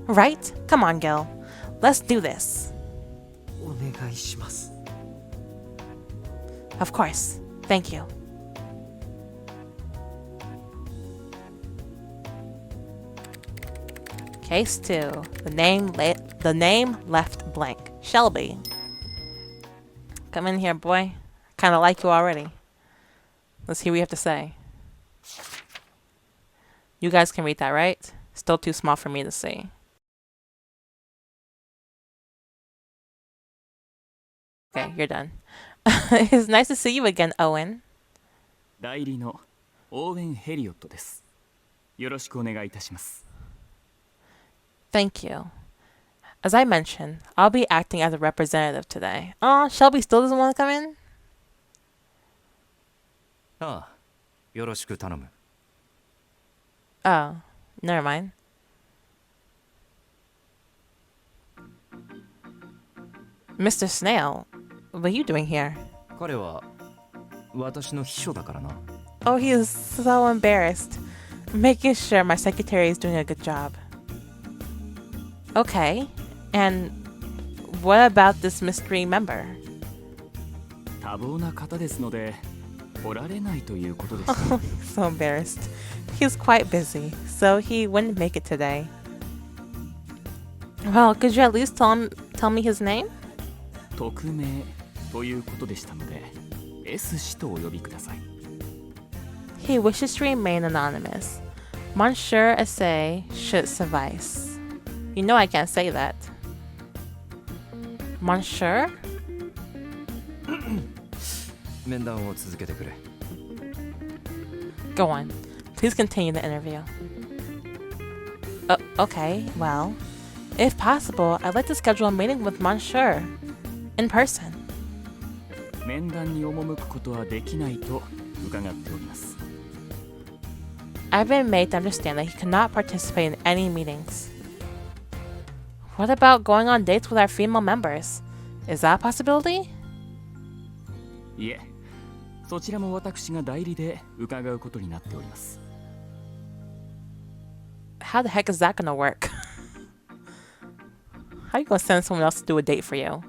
Right? Come on, Gil. Let's do this. お願いします。 Of course. Thank you. Case 2. The name left blank. Shelby. Come in here, boy. Kind of like you already. Let's hear what you have to say. You guys can read that, right? Still too small for me to see. Okay, you're done. It's nice to see you again, Owen. 代理のオーウェン・ヘリオットです。よろしくお願いいたします。Thank you. As I mentioned, I'll be acting as a representative today. Aw, Shelby still doesn't want to come in? ああ、よろしく頼む。 Oh, never mind. Mr. Snail, what are you doing here? 彼は私の秘書だからな。 Oh, he is so embarrassed. Making sure my secretary is doing a good job. Okay, and what about this mystery member? 多忙な方ですので来られないということです So embarrassed. He's quite busy, so he wouldn't make it today. Well, could you at least tell me his name? 匿名ということでしたので S 氏とお呼びください He wishes to remain anonymous. Monsieur Essay should suffice. You know I can't say that. Monsieur? 面談を続けてくれ。 Go on. Please continue the interview. Okay, well, if possible, I'd like to schedule a meeting with Monsieur in person. 面談に赴くことはできないと伺っております I've been made to understand that he cannot participate in any meetings. What about going on dates with our female members? Is that a possibility? いえそちらも私が代理で伺うことになっております How the heck is that gonna work? How are you gonna send someone else to do a date for you?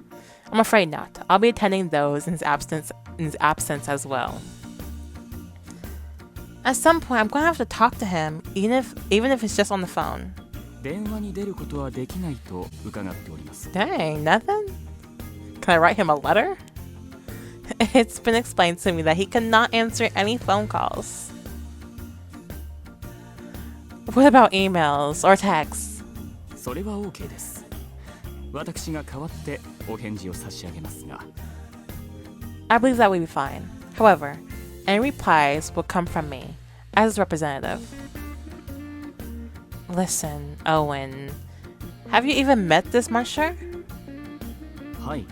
I'm afraid not. I'll be attending those in his absence as well. At some point, I'm gonna have to talk to him, even if it's just on the phone. 電話に出ることはできないと伺っております Dang, nothing? Can I write him a letter? It's been explained to me that he cannot answer any phone calls. What about emails or texts? それは OK です私が代わってお返事を差し上げますが I believe that would be fine. However, any replies will come from me, as his representative. Listen, Owen, have you even met this monsieur? はい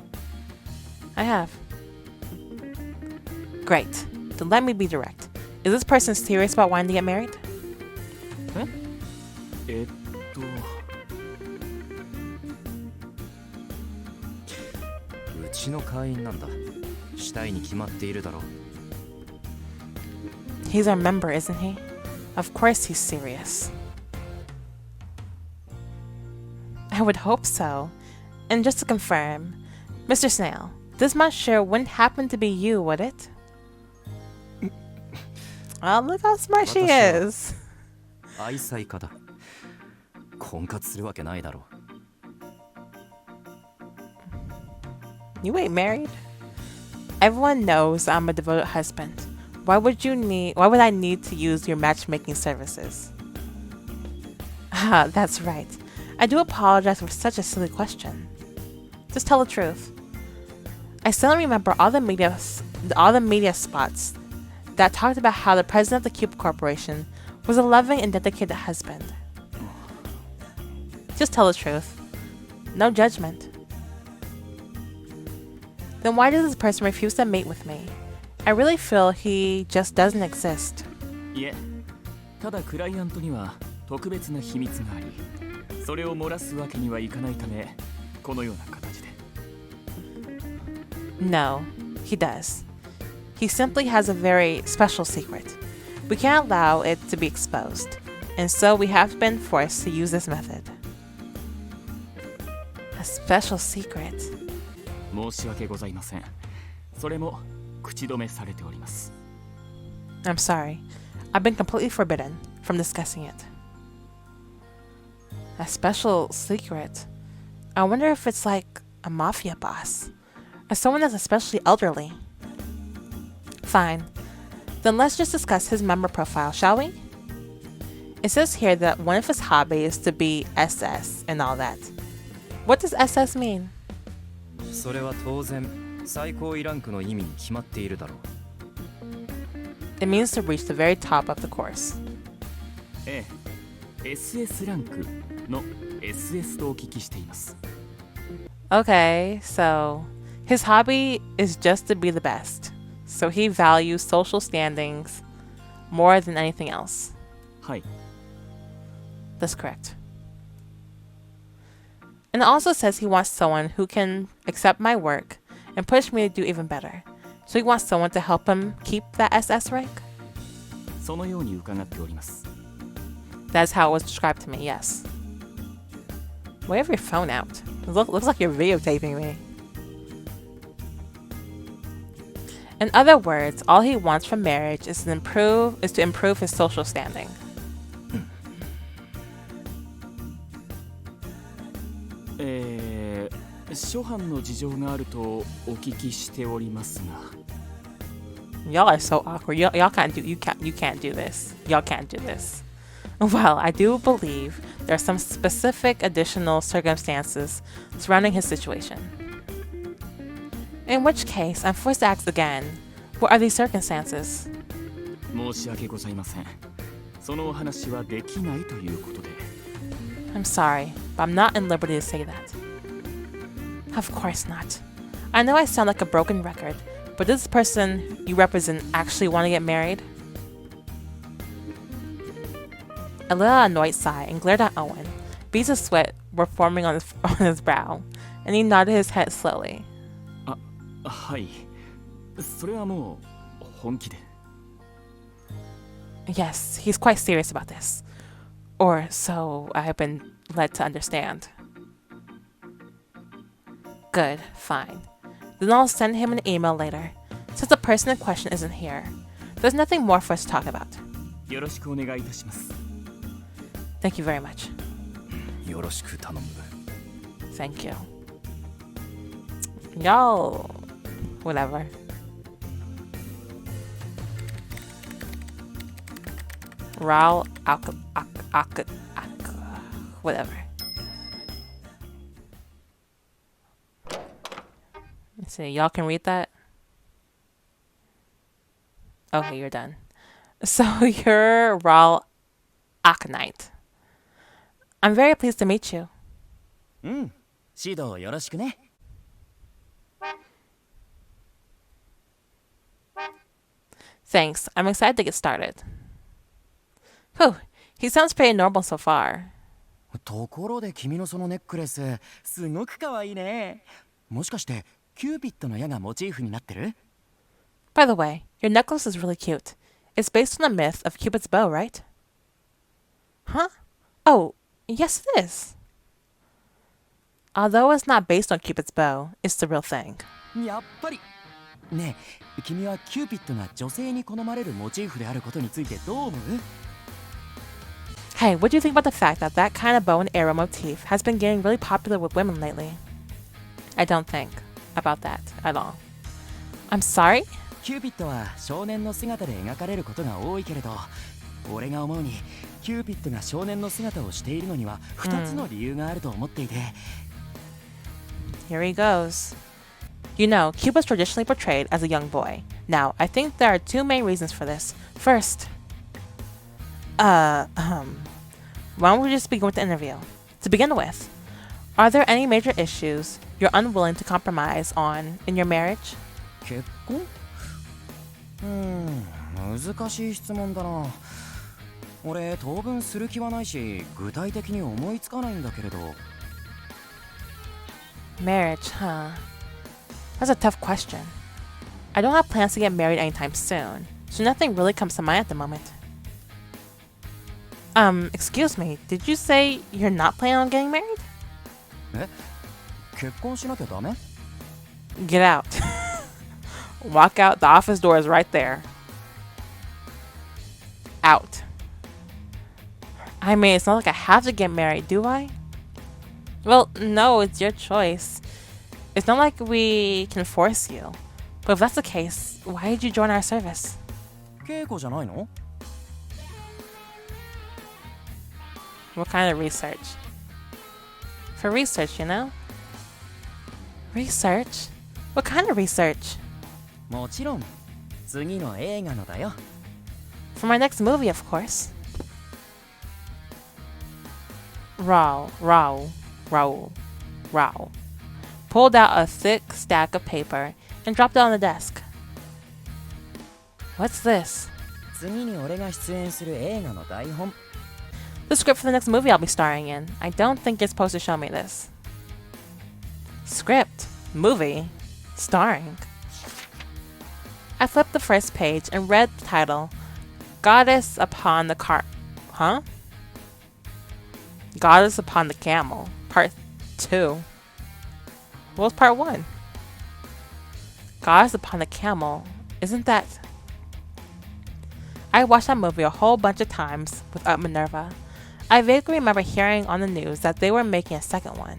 I have. Great. Then let me be direct. Is this person serious about wanting to get married? うちの会員なんだ。したいに決まっているだろう。 He's our member, isn't he? Of course he's serious. I would hope so. And just to confirm, Mr. Snail, this monsieur wouldn't happen to be you, would it? Oh, look how smart she is. 愛妻家だ。婚活するわけないだろう。 You ain't married. Everyone knows I'm a devoted husband. Why would I need to use your matchmaking services? Ah, that's right. I do apologize for such a silly question. Just tell the truth. I still remember all the media spots that talked about how the president of the Cupid Corporation was a loving and dedicated husband. Just tell the truth. No judgment. Then why does this person refuse to mate with me? I really feel he just doesn't exist. いえただクライアントには特別な秘密がありそれを漏らすわけにはいかないためこのような形で No, he does. He simply has a very special secret. We can't allow it to be exposed, and so we have been forced to use this method. A special secret. 申し訳ございませんそれも口止めされております I'm sorry. I've been completely forbidden from discussing it. A special secret. I wonder if it's like a mafia boss, or someone that's especially elderly. Fine. Then let's just discuss his member profile, shall we? It says here that one of his hobbies is to be SS and all that. What does SS mean? それは当然最高位ランクの意味に決まっているだろう。 It means to reach the very top of the course. ええ SS ランクの SS とお聞きしています。 Okay, so his hobby is just to be the best. So he values social standings more than anything else. はい。 That's correct. And it also says he wants someone who can accept my work and push me to do even better. So he wants someone to help him keep that SS rank? そのように伺っております。 That's how it was described to me, yes. Why have your phone out? It looks like you're videotaping me. In other words, all he wants from marriage is to improve his social standing. 諸般の事情があるとお聞きしておりますが。 Y'all are so awkward. You can't do this. Y'all can't do this. Well, I do believe there are some specific additional circumstances surrounding his situation. In which case, I'm forced to ask again, what are these circumstances? 申し訳ございません。そのお話はできないということで。 I'm sorry, but I'm not in liberty to say that. Of course not. I know I sound like a broken record, but does this person you represent actually want to get married? A little annoyed sigh and glared at Owen. Beads of sweat were forming on his brow, and he nodded his head slowly. はい。それはもう本気で。 Yes, he's quite serious about this. Or so I have been led to understand. Good, fine. Then I'll send him an email later. Since the person in question isn't here, there's nothing more for us to talk about. よろしくお願いいたします。 Thank you very much. よろしく頼む。 Thank you. Y'all, whatever. Raul, whatever. Let's see, y'all can read that? Okay, you're done. So you're Raul Aconite. I'm very pleased to meet you. うん。指導よろしくね。 Thanks. I'm excited to get started. Whew, he sounds pretty normal so far. ところで君のそのネックレス、すごく可愛いね。もしかしてキューピッドの矢がモチーフになってる？ By the way, your necklace is really cute. It's based on the myth of Cupid's bow, right? Huh? Oh, yes it is. Although it's not based on Cupid's bow, it's the real thing. やっぱり。ねえ、君はキューピッドが女性に好まれるモチーフであることについてどう思う？ Hey, what do you think about the fact that that kind of bow and arrow motif has been getting really popular with women lately? I don't think about that at all. I'm sorry? キューピッドは少年の姿で描かれることが多いけれど、俺が思うにキューピッドが少年の姿をしているのには2つの理由があると思っていて。Here he goes. You know, Cupid is traditionally portrayed as a young boy. Now, I think there are two main reasons for this. First, why don't we just begin with the interview? To begin with, are there any major issues you're unwilling to compromise on in your marriage? 結婚？難しい質問だな。俺当分する気はないし、具体的に思いつかないんだけれど。Marriage, huh? That's a tough question. I don't have plans to get married anytime soon, so nothing really comes to mind at the moment. Excuse me, did you say you're not planning on getting married? え？結婚しなきゃダメ？ Get out. Walk out, the office door is right there. Out. I mean, it's not like I have to get married, do I? Well, no, it's your choice. It's not like we can force you. But if that's the case, why did you join our service? 稽古じゃないの？ What kind of research? For research, you know? Research? What kind of research? もちろん次の映画のだよ。 For my next movie, of course. Raul pulled out a thick stack of paper and dropped it on the desk. What's this? 次に俺が出演する映画の台本。 The script for the next movie I'll be starring in. I don't think you're supposed to show me this. Script? Movie? Starring? I flipped the first page and read the title, Goddess Upon the Goddess Upon the Camel, Part 2. What was Part 1? Goddess Upon the Camel. Isn't that... I watched that movie a whole bunch of times without Minerva. I vaguely remember hearing on the news that they were making a second one.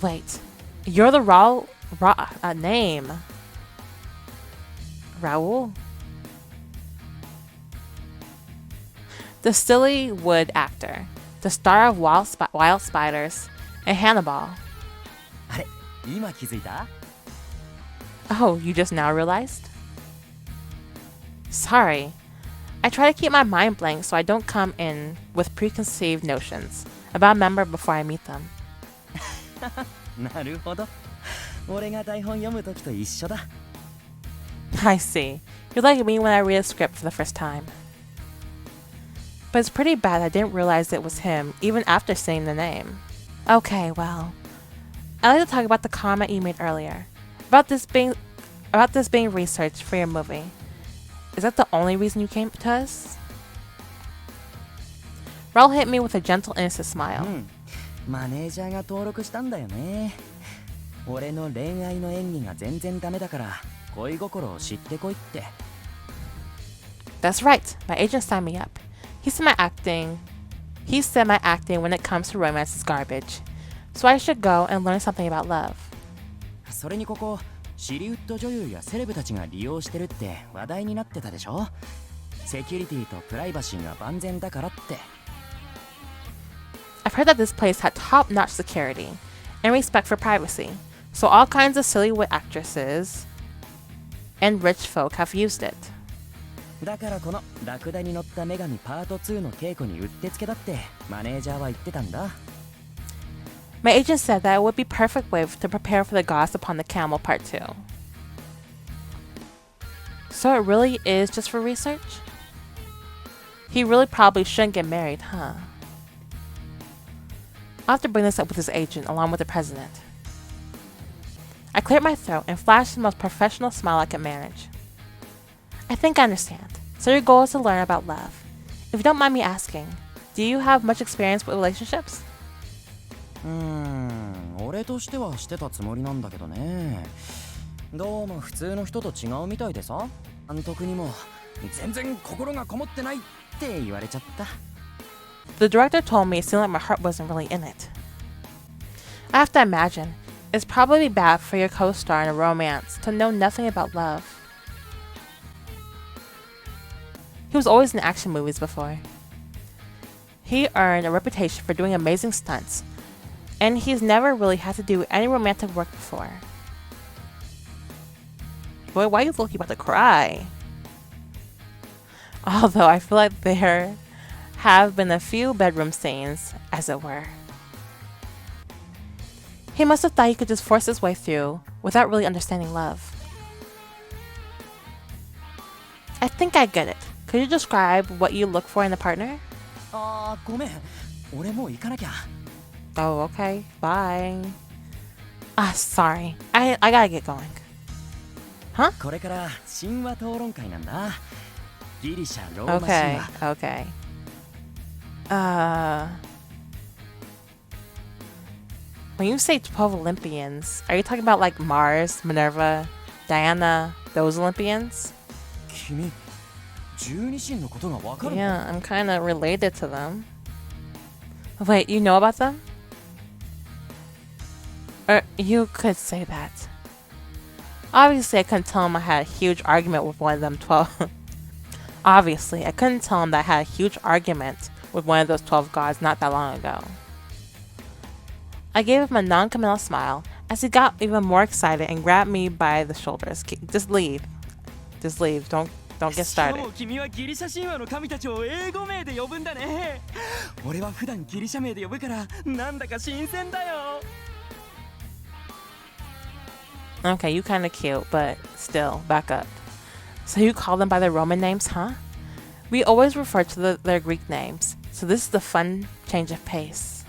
Wait, you're the name. Raul? The silly wood actor, the star of Wild Spiders and Hannibal. あれ、今気づいた? Oh, you just now realized? Sorry. I try to keep my mind blank so I don't come in with preconceived notions about a member before I meet them. なるほど。俺が台本読むときと一緒だ。 I see. You're like me when I read a script for the first time. But it's pretty bad I didn't realize it was him even after saying the name. Okay, well, I'd like to talk about the comment you made earlier about this being research for your movie. Is that the only reason you came to us? Raul hit me with a gentle, innocent smile. マネージャーが登録したんだよね。俺の恋愛の演技が全然ダメだから恋心を知ってこいって。 That's right. My agent signed me up. He said my acting when it comes to romance is garbage. So I should go and learn something about love. それにここシリウッド女優やセレブたちが利用してるって話題になってたでしょ。セキュリティとプライバシーが万全だからって。 I've heard that this place had top-notch security and respect for privacy, so all kinds of silly actresses and rich folk have used it. だからこのラクダに乗った女神パート2の稽古にうってつけだってマネージャーは言ってたんだ。 My agent said that it would be a perfect way to prepare for the Goddess Upon the Camel Part 2. So it really is just for research? He really probably shouldn't get married, huh? I'll have to bring this up with his agent along with the president. I cleared my throat and flashed the most professional smile I could manage. I think I understand. So your goal is to learn about love. If you don't mind me asking, do you have much experience with relationships? 俺としてはしてたつもりなんだけどね。どうも普通の人と違うみたいでさ。監督にも全然心がこもってないって言われちゃった。 The director told me it seemed like my heart wasn't really in it. I have to imagine, it's probably bad for your co-star in a romance to know nothing about love. He was always in action movies before. He earned a reputation for doing amazing stunts, and he's never really had to do any romantic work before. Boy, why are you looking about to cry? Although I feel like there have been a few bedroom scenes, as it were. He must have thought he could just force his way through without really understanding love. I think I get it. Could you describe what you look for in a partner? ごめん。俺もう行かなきゃ。 Oh, okay. Bye. Sorry. I gotta get going. Huh? これから神話討論会なんだ。ギリシャローマ神話。 Okay. When you say 12 Olympians, are you talking about like Mars, Minerva, Diana, those Olympians? 君、十二神のことがわかるの? Yeah, I'm kind of related to them. Wait, you know about them? Or you could say that. Obviously, I couldn't tell him I had a huge argument with one of them 12. Obviously, I couldn't tell him that I had a huge argument with one of those 12 gods not that long ago. I gave him a non-committal smile as he got even more excited and grabbed me by the shoulders. Just leave. Just leave. Don't Don't get しか started. も君はギリシャ神話の神たちを英語名で呼ぶんだね。俺は普段ギリシャ名で呼ぶからなんだか新鮮だよ。 Okay, you kind of cute, but still, back up. So you call them by their Roman names, huh? We always refer to their Greek names, so this is the fun change of pace.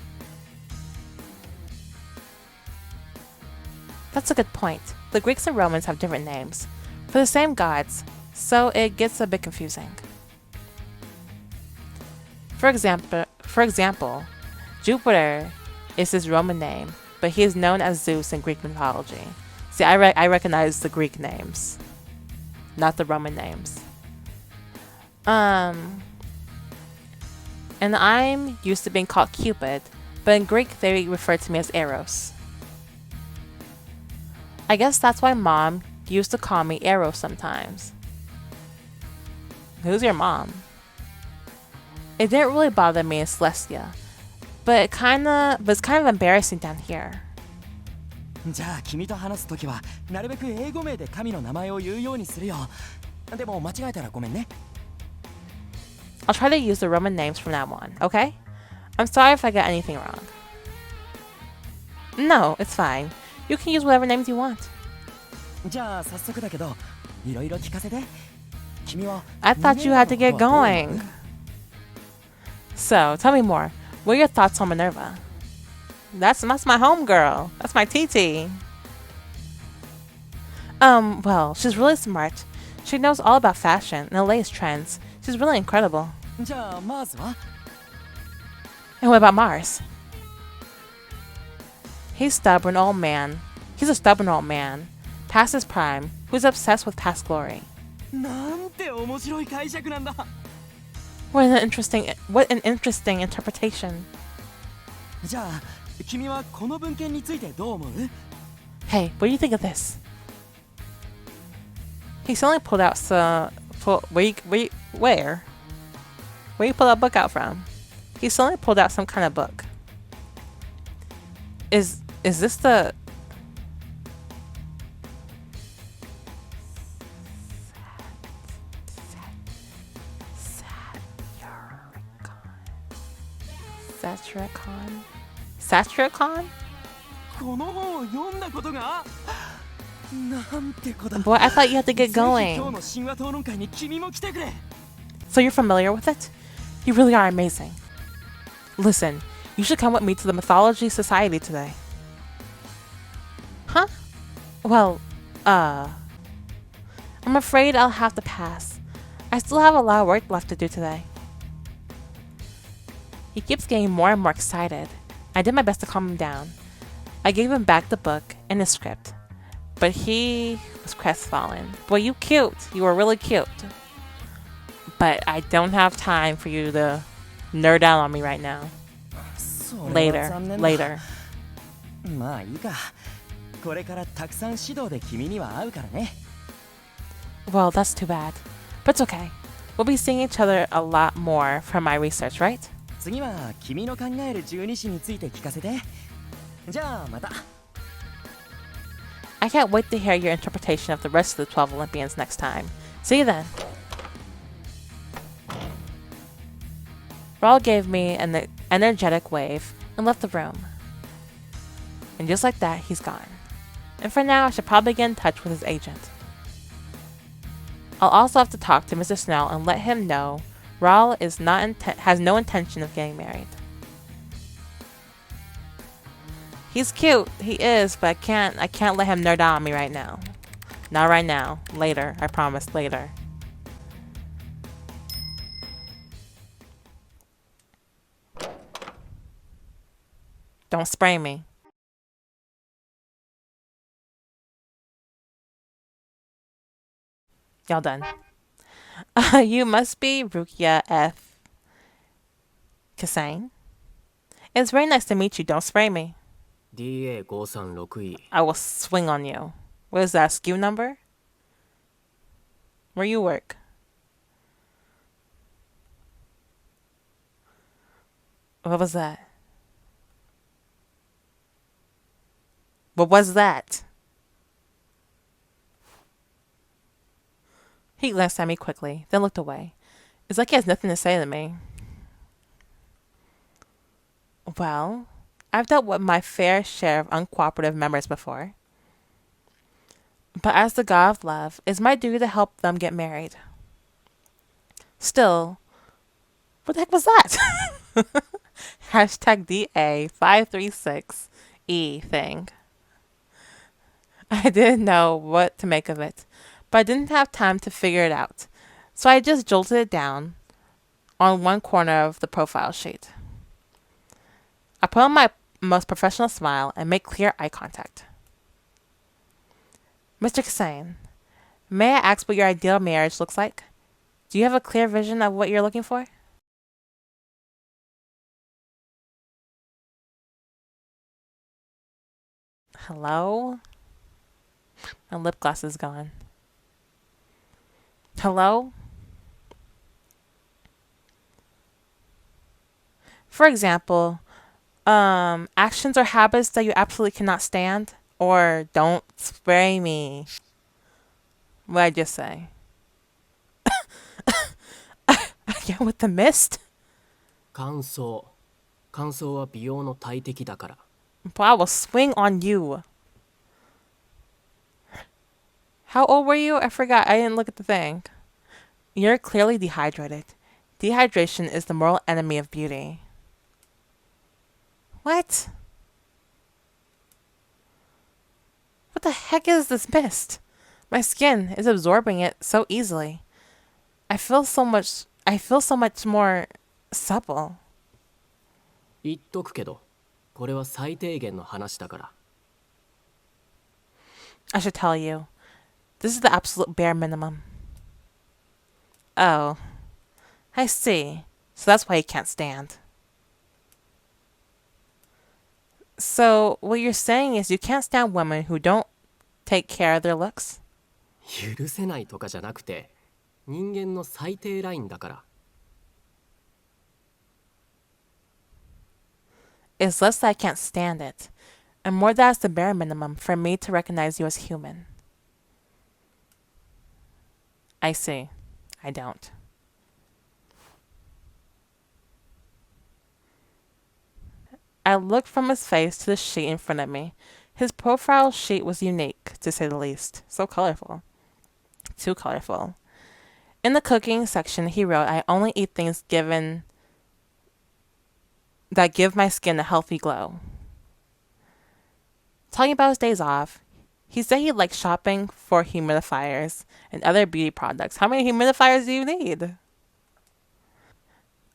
That's a good point. The Greeks and Romans have different names for the same gods, so it gets a bit confusing. For example, Jupiter is his Roman name, but he is known as Zeus in Greek mythology. See, I recognize the Greek names, not the Roman names. And I'm used to being called Cupid, but in Greek they refer to me as Eros. I guess that's why Mom used to call me Eros sometimes. Who's your mom? It didn't really bother me in Celestia, but it's kind of embarrassing down here. じゃあ君と話すときはなるべく英語名で神の名前を言うようにするよ。でも間違えたらごめんね。 I'll try to use the Roman names from now on, okay? I'm sorry if I got anything wrong. No, it's fine. You can use whatever names you want. じゃあ早速だけどいろいろ聞かせて。君は I thought you had to get going. So, tell me more. What are your thoughts on Minerva? That's my homegirl. That's my TT. Well, she's really smart. She knows all about fashion and the latest trends. She's really incredible. じゃあマーズは And what about Mars? He's a stubborn old man, past his prime, who's obsessed with past glory. なんて面白い解釈なんだ。 What an interesting interpretation. じゃあ君はこの文献についてどう思う？ Hey, what do you think of this? He suddenly pulled out where? Where you pull that book out from? He suddenly pulled out some kind of book. Is this the... Satiricon? この本を読んだことがなんて子だ。 Boy, I thought you had to get ぜひ今 going. 日の神話討論会に君も来てくれ。 So you're familiar with it? You really are amazing. Listen, you should come with me to the Mythology Society today. Huh? Well, I'm afraid I'll have to pass. I still have a lot of work left to do today. He keeps getting more and more excited. I did my best to calm him down. I gave him back the book and the script, but he was crestfallen. Boy, you cute. You were really cute. But I don't have time for you to nerd out on me right now. それは Later, 残念だ。 later. まあいいか。これからたくさん指導で君には会うからね。 Well, that's too bad. But it's okay. We'll be seeing each other a lot more from my research, right? 次は君の考える十二支について聞かせて。じゃあまた。 I can't wait to hear your interpretation of the rest of the 12 Olympians next time. See you then. Raul gave me an energetic wave and left the room. And just like that, he's gone. And for now, I should probably get in touch with his agent. I'll also have to talk to Mr. Snell and let him know Raul has no intention of getting married. He's cute, he is, but I can't let him nerd out on me right now. Not right now. Later, I promise, later. Don't spray me. Y'all done. You must be Rukia F. Kasane. It's very nice to meet you. Don't spray me. DA536E I will swing on you. What is that, SKU number? Where you work? What was that? What was that? He glanced at me quickly, then looked away. It's like he has nothing to say to me. Well, I've dealt with my fair share of uncooperative members before. But as the god of love, it's my duty to help them get married. Still, what the heck was that? Hashtag DA536E thing. I didn't know what to make of it, but I didn't have time to figure it out, so I just jolted it down on one corner of the profile sheet. I put on my most professional smile and make clear eye contact. Mr. Kasane, may I ask what your ideal marriage looks like? Do you have a clear vision of what you're looking for? Hello? My lip gloss is gone. Hello? For example, actions or habits that you absolutely cannot stand, or don't spray me. What did I just say? Again with the mist? 乾燥は美容の大敵だから。 Boy, I will swing on you. How old were you? I forgot. I didn't look at the thing. You're clearly dehydrated. Dehydration is the mortal enemy of beauty. What? What the heck is this mist? My skin is absorbing it so easily. I feel so much more supple. 言っとくけど、これは最低限の話だから。 I should tell you. This is the absolute bare minimum. Oh. I see. So that's why you can't stand. So what you're saying is you can't stand women who don't take care of their looks? 許せないとかじゃなくて、人間の最低ラインだから。 It's less that I can't stand it, and more that it's the bare minimum for me to recognize you as human. I see. I don't. I looked from his face to the sheet in front of me. His profile sheet was unique, to say the least. So colorful. Too colorful. In the cooking section, he wrote, I only eat things that give my skin a healthy glow. Talking about his days off, he said he liked shopping for humidifiers and other beauty products. How many humidifiers do you need?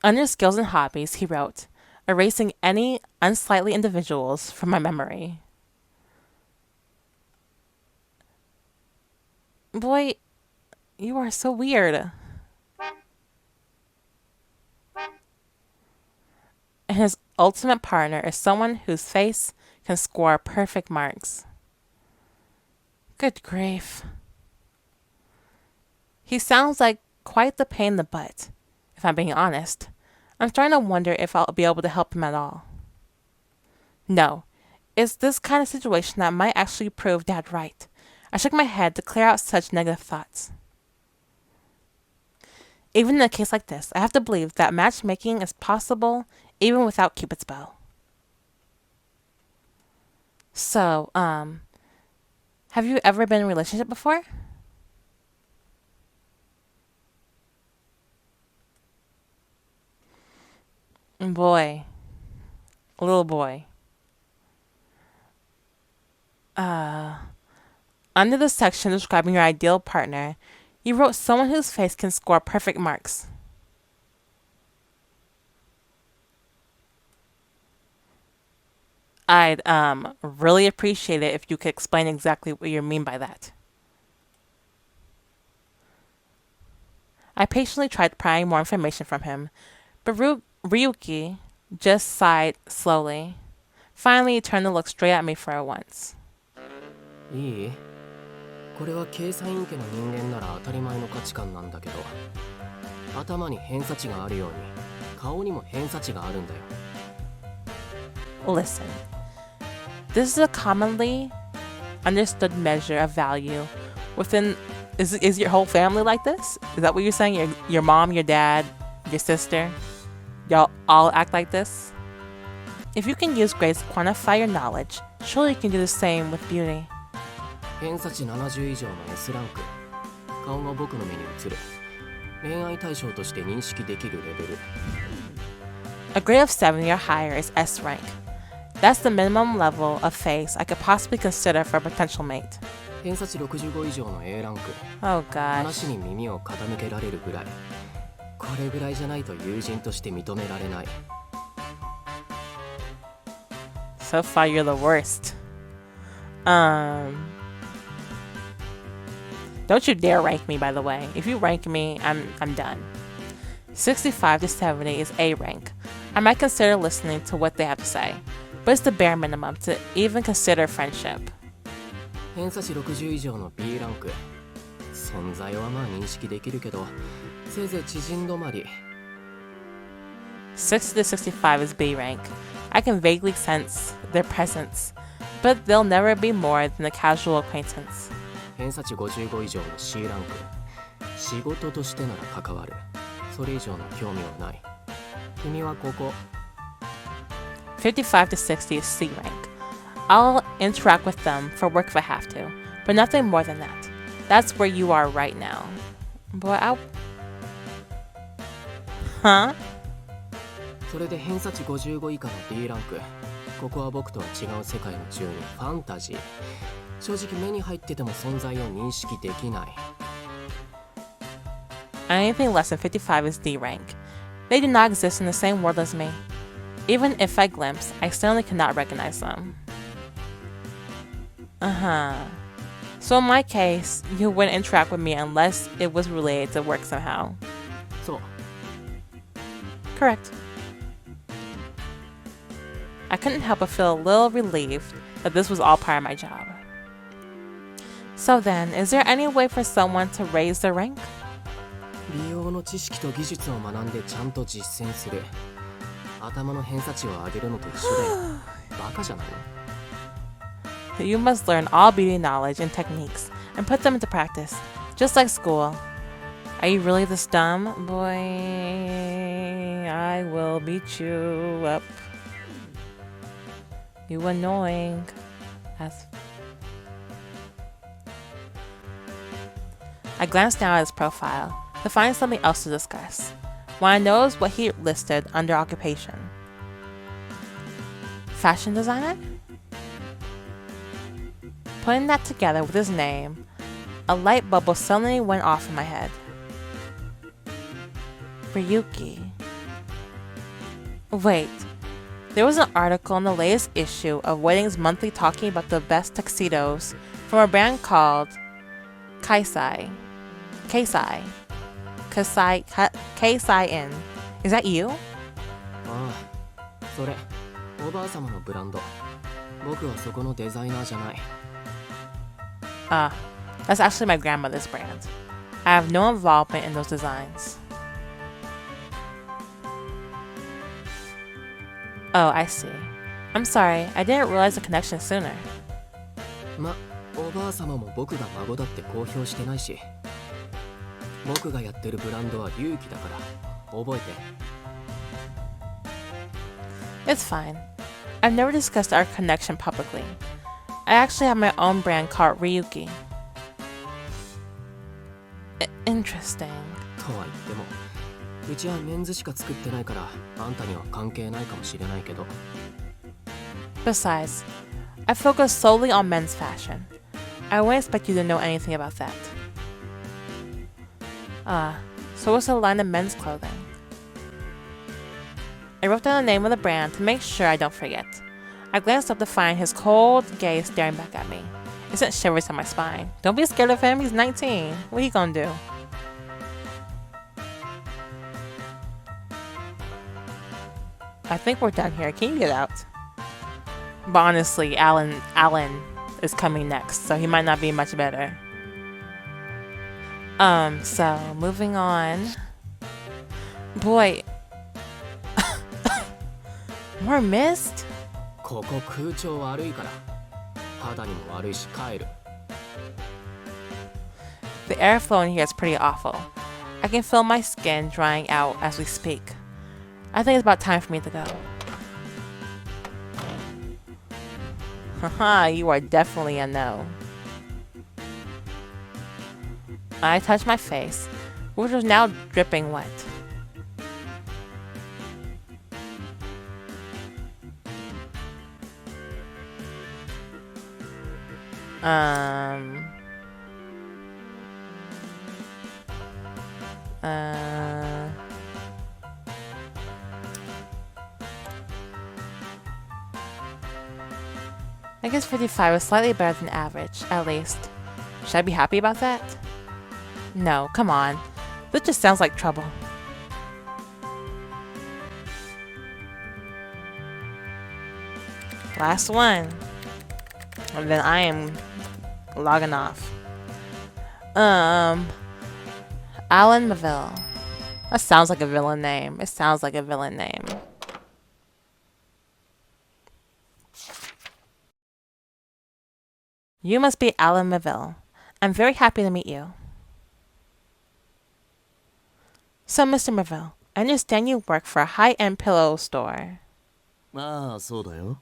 Under skills and hobbies, he wrote, erasing any unsightly individuals from my memory. Boy, you are so weird. And his ultimate partner is someone whose face can score perfect marks. Good grief. He sounds like quite the pain in the butt, if I'm being honest. I'm starting to wonder if I'll be able to help him at all. No, it's this kind of situation that might actually prove Dad right. I shook my head to clear out such negative thoughts. Even in a case like this, I have to believe that matchmaking is possible even without Cupid's bow. So, have you ever been in a relationship before? Boy. Little boy. Under the section describing your ideal partner, you wrote someone whose face can score perfect marks. I'd really appreciate it if you could explain exactly what you mean by that. I patiently tried prying more information from him, but Ryuki just sighed slowly. Finally, he turned to look straight at me for once. いい？これは計算員家の人間なら当たり前の価値観なんだけど、頭に偏差値があるように顔にも偏差値があるんだよ。 Listen, this is a commonly understood measure of value within Is your whole family like this? Is that what you're saying? Your mom, your dad, your sister, y'all all act like this? If you can use grades to quantify your knowledge, surely you can do the same with beauty. 偏差値70以上の S ランク。顔が僕の目に映る。恋愛対象として認識できるレベル。A grade of 70 or higher is S rank. That's the minimum level of face I could possibly consider for a potential mate. 偏差値65以上の A ランク。 Oh gosh. 話に耳を傾けられるぐらい。これぐらいじゃないと友人として認められない。So far, you're the worst. Don't you dare rank me, by the way. If you rank me, I'm done. 65 to 70 is A rank. I might consider listening to what they have to say, but it's the bare minimum to even consider friendship. 偏差値60以上の B ランク。存在はまあ認識できるけど、せいぜい知人止まり。60 to 65 is B rank. I can vaguely sense their presence, but they'll never be more than a casual acquaintance. 偏差値55以上の C ランク。仕事としてなら関わる。それ以上の興味はない。君はここ。55 to 60 is C rank. I'll interact with them for work if I have to, but nothing more than that. That's where you are right now. Boy, Huh? それで偏差値55以下の D ランク。ここは僕とは違う世界の住人、ファンタジー。正直目に入ってても存在を認識できない。Anything less than 55 is D rank. They do not exist in the same world as me. Even if I glimpse, I certainly cannot recognize them. So in my case, you wouldn't interact with me unless it was related to work somehow. そう。Correct. I couldn't help but feel a little relieved that this was all part of my job. So then, is there any way for someone to raise their rank? 美容の知識と技術を学んでちゃんと実践する。頭の偏差値を上げるのと一緒だよ。バカじゃないの？ You must learn all beauty knowledge and techniques and put them into practice, just like school. Are you really this dumb? Boy, I will beat you up. You annoying. I glanced down at his profile to find something else to discuss, when I noticed what he listed under occupation. Fashion designer? Putting that together with his name, a light bubble suddenly went off in my head. Ryuki. Wait, there was an article in the latest issue of Weddings Monthly talking about the best tuxedos from a brand called Kaisai. Kaisai-in. Is that you? ああ、それ、おばあ様のブランド。僕はそこのデザイナーじゃない。That's actually my grandmother's brand. I have no involvement in those designs. Oh, I see. I'm sorry, I didn't realize the connection sooner. ま、おばあ様も僕が孫だって公表してないし。僕がやってるブランドは龍騎だから、覚えて。It's fine. I've never discussed our connection publicly. I actually have my own brand called Ryuki. Interesting. とは言っても、うちはメンズしか作ってないから、あんたには関係ないかもしれないけど。Besides, I focus solely on men's fashion. I wouldn't expect you to know anything about that. So it's a line of men's clothing. I wrote down the name of the brand to make sure I don't forget. I glanced up to find his cold gaze staring back at me. It sent shivers down my spine. Don't be scared of him, he's 19. What he gonna do? I think we're done here. Can you get out? But honestly, Alan is coming next, so he might not be much better. So moving on. Boy. More mist? ここ空調悪いから。肌にも悪いし帰る。The airflow in here is pretty awful. I can feel my skin drying out as we speak. I think it's about time for me to go. Haha, you are definitely a no. I touched my face, which was now dripping wet. I guess 55 is slightly better than average, at least. Should I be happy about that? No, come on. This just sounds like trouble. Last one. And then I am logging off. Alan Maville. That sounds like a villain name. It sounds like a villain name. You must be Alan Maville. I'm very happy to meet you. So, Mr. Maville, I understand you work for a high-end pillow store. ああ、そうだよ。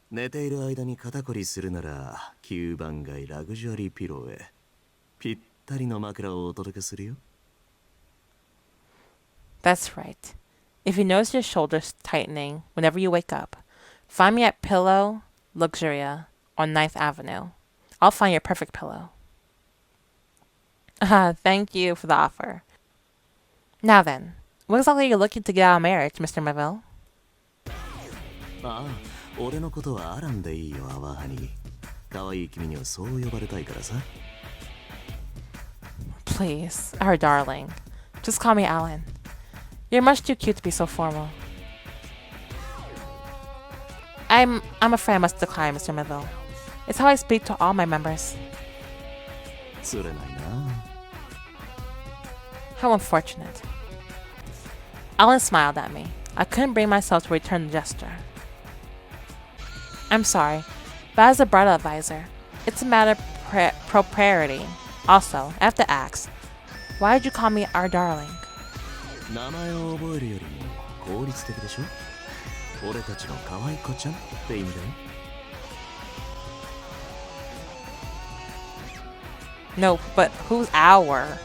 寝ている間に肩こりするなら9番街ラグジュアリーピローへぴったりの枕をお届けするよ。That's right. If you notice your shoulders tightening whenever you wake up, find me at Pillow Luxuria on 9th Avenue. I'll find your perfect pillow. Thank you for the offer. Now then, what exactly are you looking to get out of marriage, Mr. Maville? ああ、俺のことはアランでいいよ、アワハニ。可愛い君にはそう呼ばれたいからさ。Please, our darling. Just call me Alan. You're much too cute to be so formal. I'm afraid I must decline, Mr. Maville. It's how I speak to all my members. つれないな。How unfortunate. Alan smiled at me. I couldn't bring myself to return the gesture. I'm sorry, but as a bridal advisor, it's a matter of propriety. Also, I have to ask, why did you call me our darling? 名前を覚えるよりも効率的でしょ。俺たちの可愛い子ちゃんって意味だよ。No, but who's our?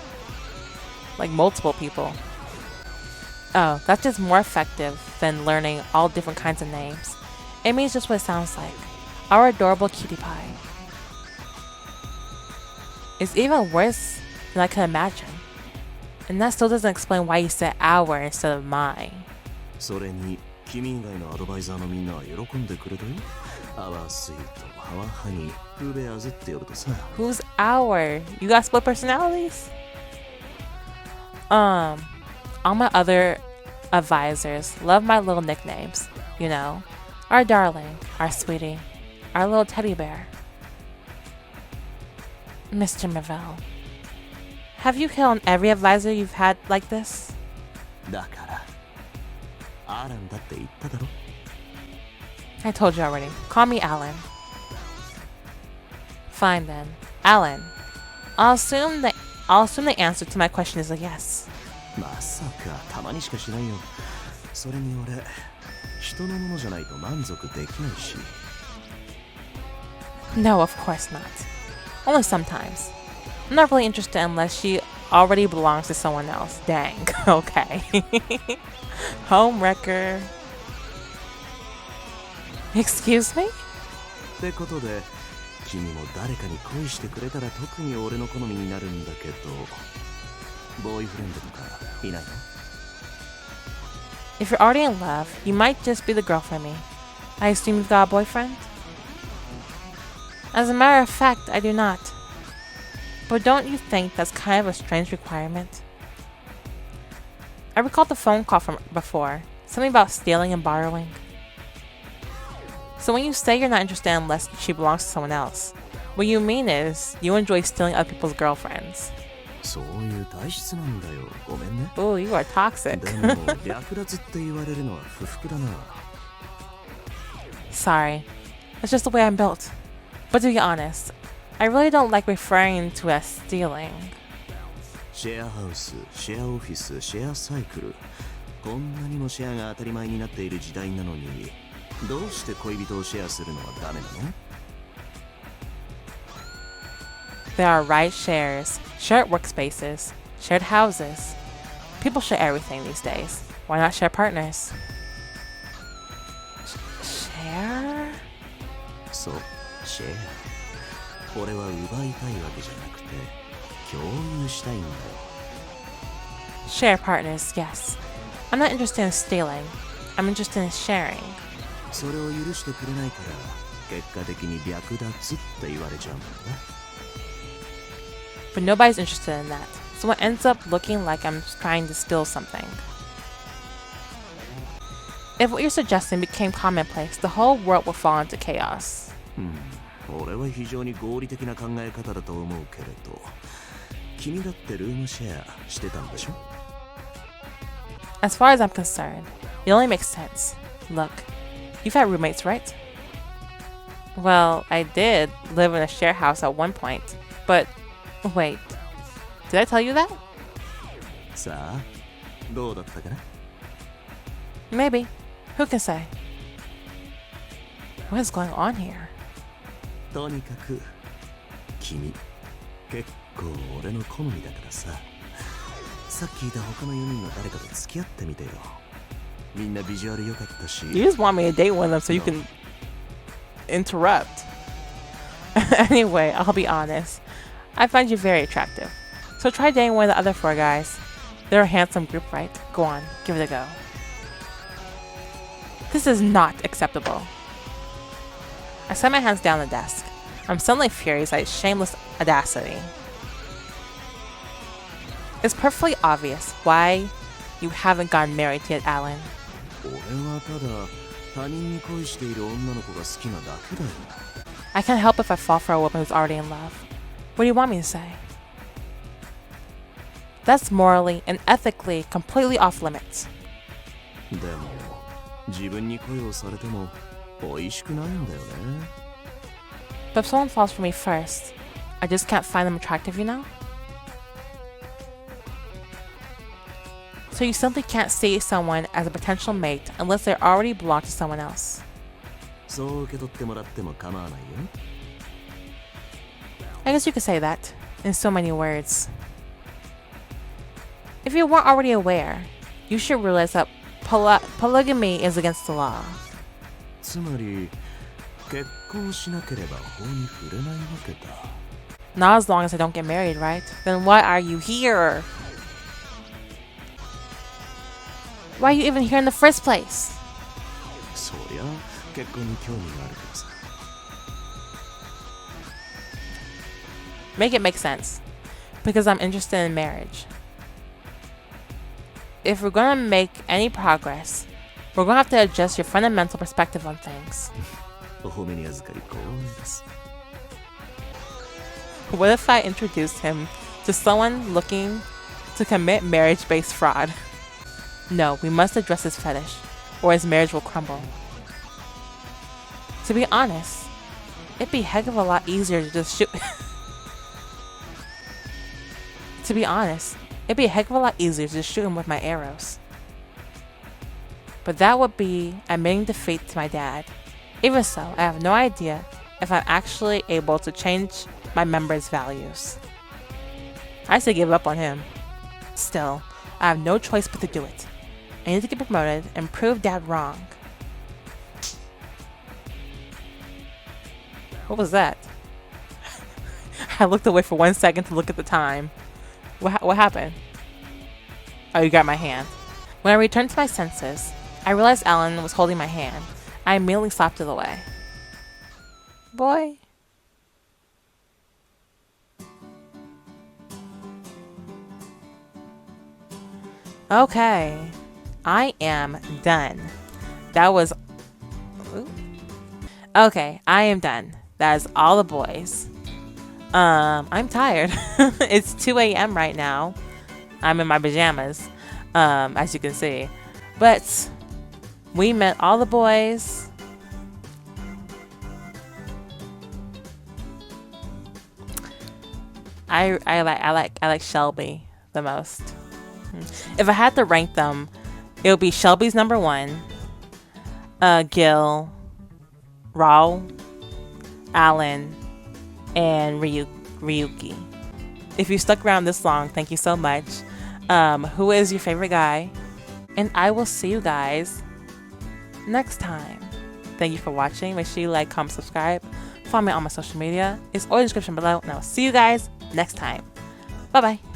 Like multiple people. Oh, that's just more effective than learning all different kinds of names. It means just what it sounds like. Our adorable cutie pie. It's even worse than I could imagine. And that still doesn't explain why you said our instead of mine. それに君以外のアドバイザーのみんなは喜んでくれたよ。アワースイート、ハワハニー、フーベアーズって呼ぶとさ。Who's our? You got split personalities? All my other advisors love my little nicknames. You know, our darling, our sweetie, our little teddy bear. Mr. Maville, have you hit on every advisor you've had like this? だから、アランだって言っただろ。I told you already. Call me Alan. Fine then, Alan. I'll assume the answer to my question is a yes. まさかたまにしかしないよ。それに俺、人のものじゃないと満足できないし。No, of course not. Only sometimes. I'm not really interested unless she already belongs to someone else. Dang. Okay. Homewrecker. Excuse me? ってことで、君も誰かに恋してくれたら特に俺の好みになるんだけど、ボーイフレンドとかいないの？ If you're already in love, you might just be the girl for me. I assume you've got a boyfriend? As a matter of fact, I do not. But don't you think that's kind of a strange requirement? I recalled the phone call from before, something about stealing and borrowing. So when you say you're not interested unless she belongs to someone else, what you mean is you enjoy stealing other people's girlfriends. そういう体質なんだよ。ごめんね。 Ooh, you are toxic. でも略奪って言われるのは不服だな。Sorry. That's just the way I'm built. But to be honest, I really don't like referring to it as stealing. シェアハウス、シェアオフィス、シェアサイクル。こんなにもシェアが当たり前になっている時代なのに、どうして恋人をシェアするのはダメなの？ There are ride shares, shared workspaces, shared houses. People share everything these days. Why not share partners? Share? そう、シェア。俺は奪いたいわけじゃなくて、共有したいんだよ。Share partners, yes. I'm not interested in stealing. I'm interested in sharing. それを許してくれないから、結果的に略奪って言われちゃうんだよね。But nobody's interested in that. So it ends up looking like I'm trying to steal something. If what you're suggesting became commonplace, the whole world would fall into chaos. 俺は非常に合理的な考え方だと思うけれど、君だってルームシェアしてたんでしょ？ As far as I'm concerned, it only makes sense. Look, you've had roommates, right? Well, I did live in a share house at one point, but wait, did I tell you that? さあ、どうだったかな？ Maybe. Who can say? What is going on here? とにかく、君、結構俺の好みだからさ。さっきいた他の4人の誰かと付き合ってみてよ。みんなビジュアル良かったし。You just want me to date one of them so you can interrupt. Anyway, I'll be honest. I find you very attractive. So try dating one of the other 4 guys. They're a handsome group, right? Go on, give it a go. This is not acceptable. I set my hands down on the desk. I'm suddenly furious at shameless audacity. It's perfectly obvious why you haven't gotten married yet, Alan. 俺はただ他人に恋している女の子が好きなだけだよ。 I can't help if I fall for a woman who's already in love. What do you want me to say? That's morally and ethically completely off limits. でも自分に恋をされても美味しくないんだよね。 But if someone falls for me first, I just can't find them attractive, you know? So you simply can't see someone as a potential mate unless they already belong to someone else. そう受け取ってもらっても構わないよ。 I guess you could say that in so many words. If you weren't already aware, you should realize that polygamy is against the law. つまり結婚しなければ法に触れないわけだ。 Not as long as I don't get married, right? Then why are you here? Why are you even here in the first place? そりゃ結婚に興味があるからさ。 Make it make sense. Because I'm interested in marriage. If we're gonna make any progress, we're gonna have to adjust your fundamental perspective on things. お褒めに預かり光栄です。 What if I introduced him to someone looking to commit marriage-based fraud? No, we must address his fetish, or his marriage will crumble. To be honest, it'd be a heck of a lot easier to just shoot. To be honest, it'd be a heck of a lot easier to just shoot him with my arrows. But that would be admitting defeat to my dad. Even so, I have no idea if I'm actually able to change my members' values. I say give up on him. Still, I have no choice but to do it. I need to get promoted and prove Dad wrong. What was that? I looked away for 1 second to look at the time. What happened? Oh, you got my hand. When I returned to my senses, I realized Alan was holding my hand. I immediately slapped it away. Boy. Okay. I am done. That was... Ooh. Okay, I am done. That is all the boys. I'm tired. It's 2 a.m. right now. I'm in my pajamas, as you can see. But we met all the boys. I like Shelby the most. If I had to rank them, it would be Shelby's number 1, Gil, Raul, Alan, and Ryuki. If you stuck around this long, thank you so much. Who is your favorite guy? And I will see you guys next time. Thank you for watching. Make sure you like, comment, subscribe. Follow me on my social media. It's all in the description below. And I'll see you guys next time. Bye bye.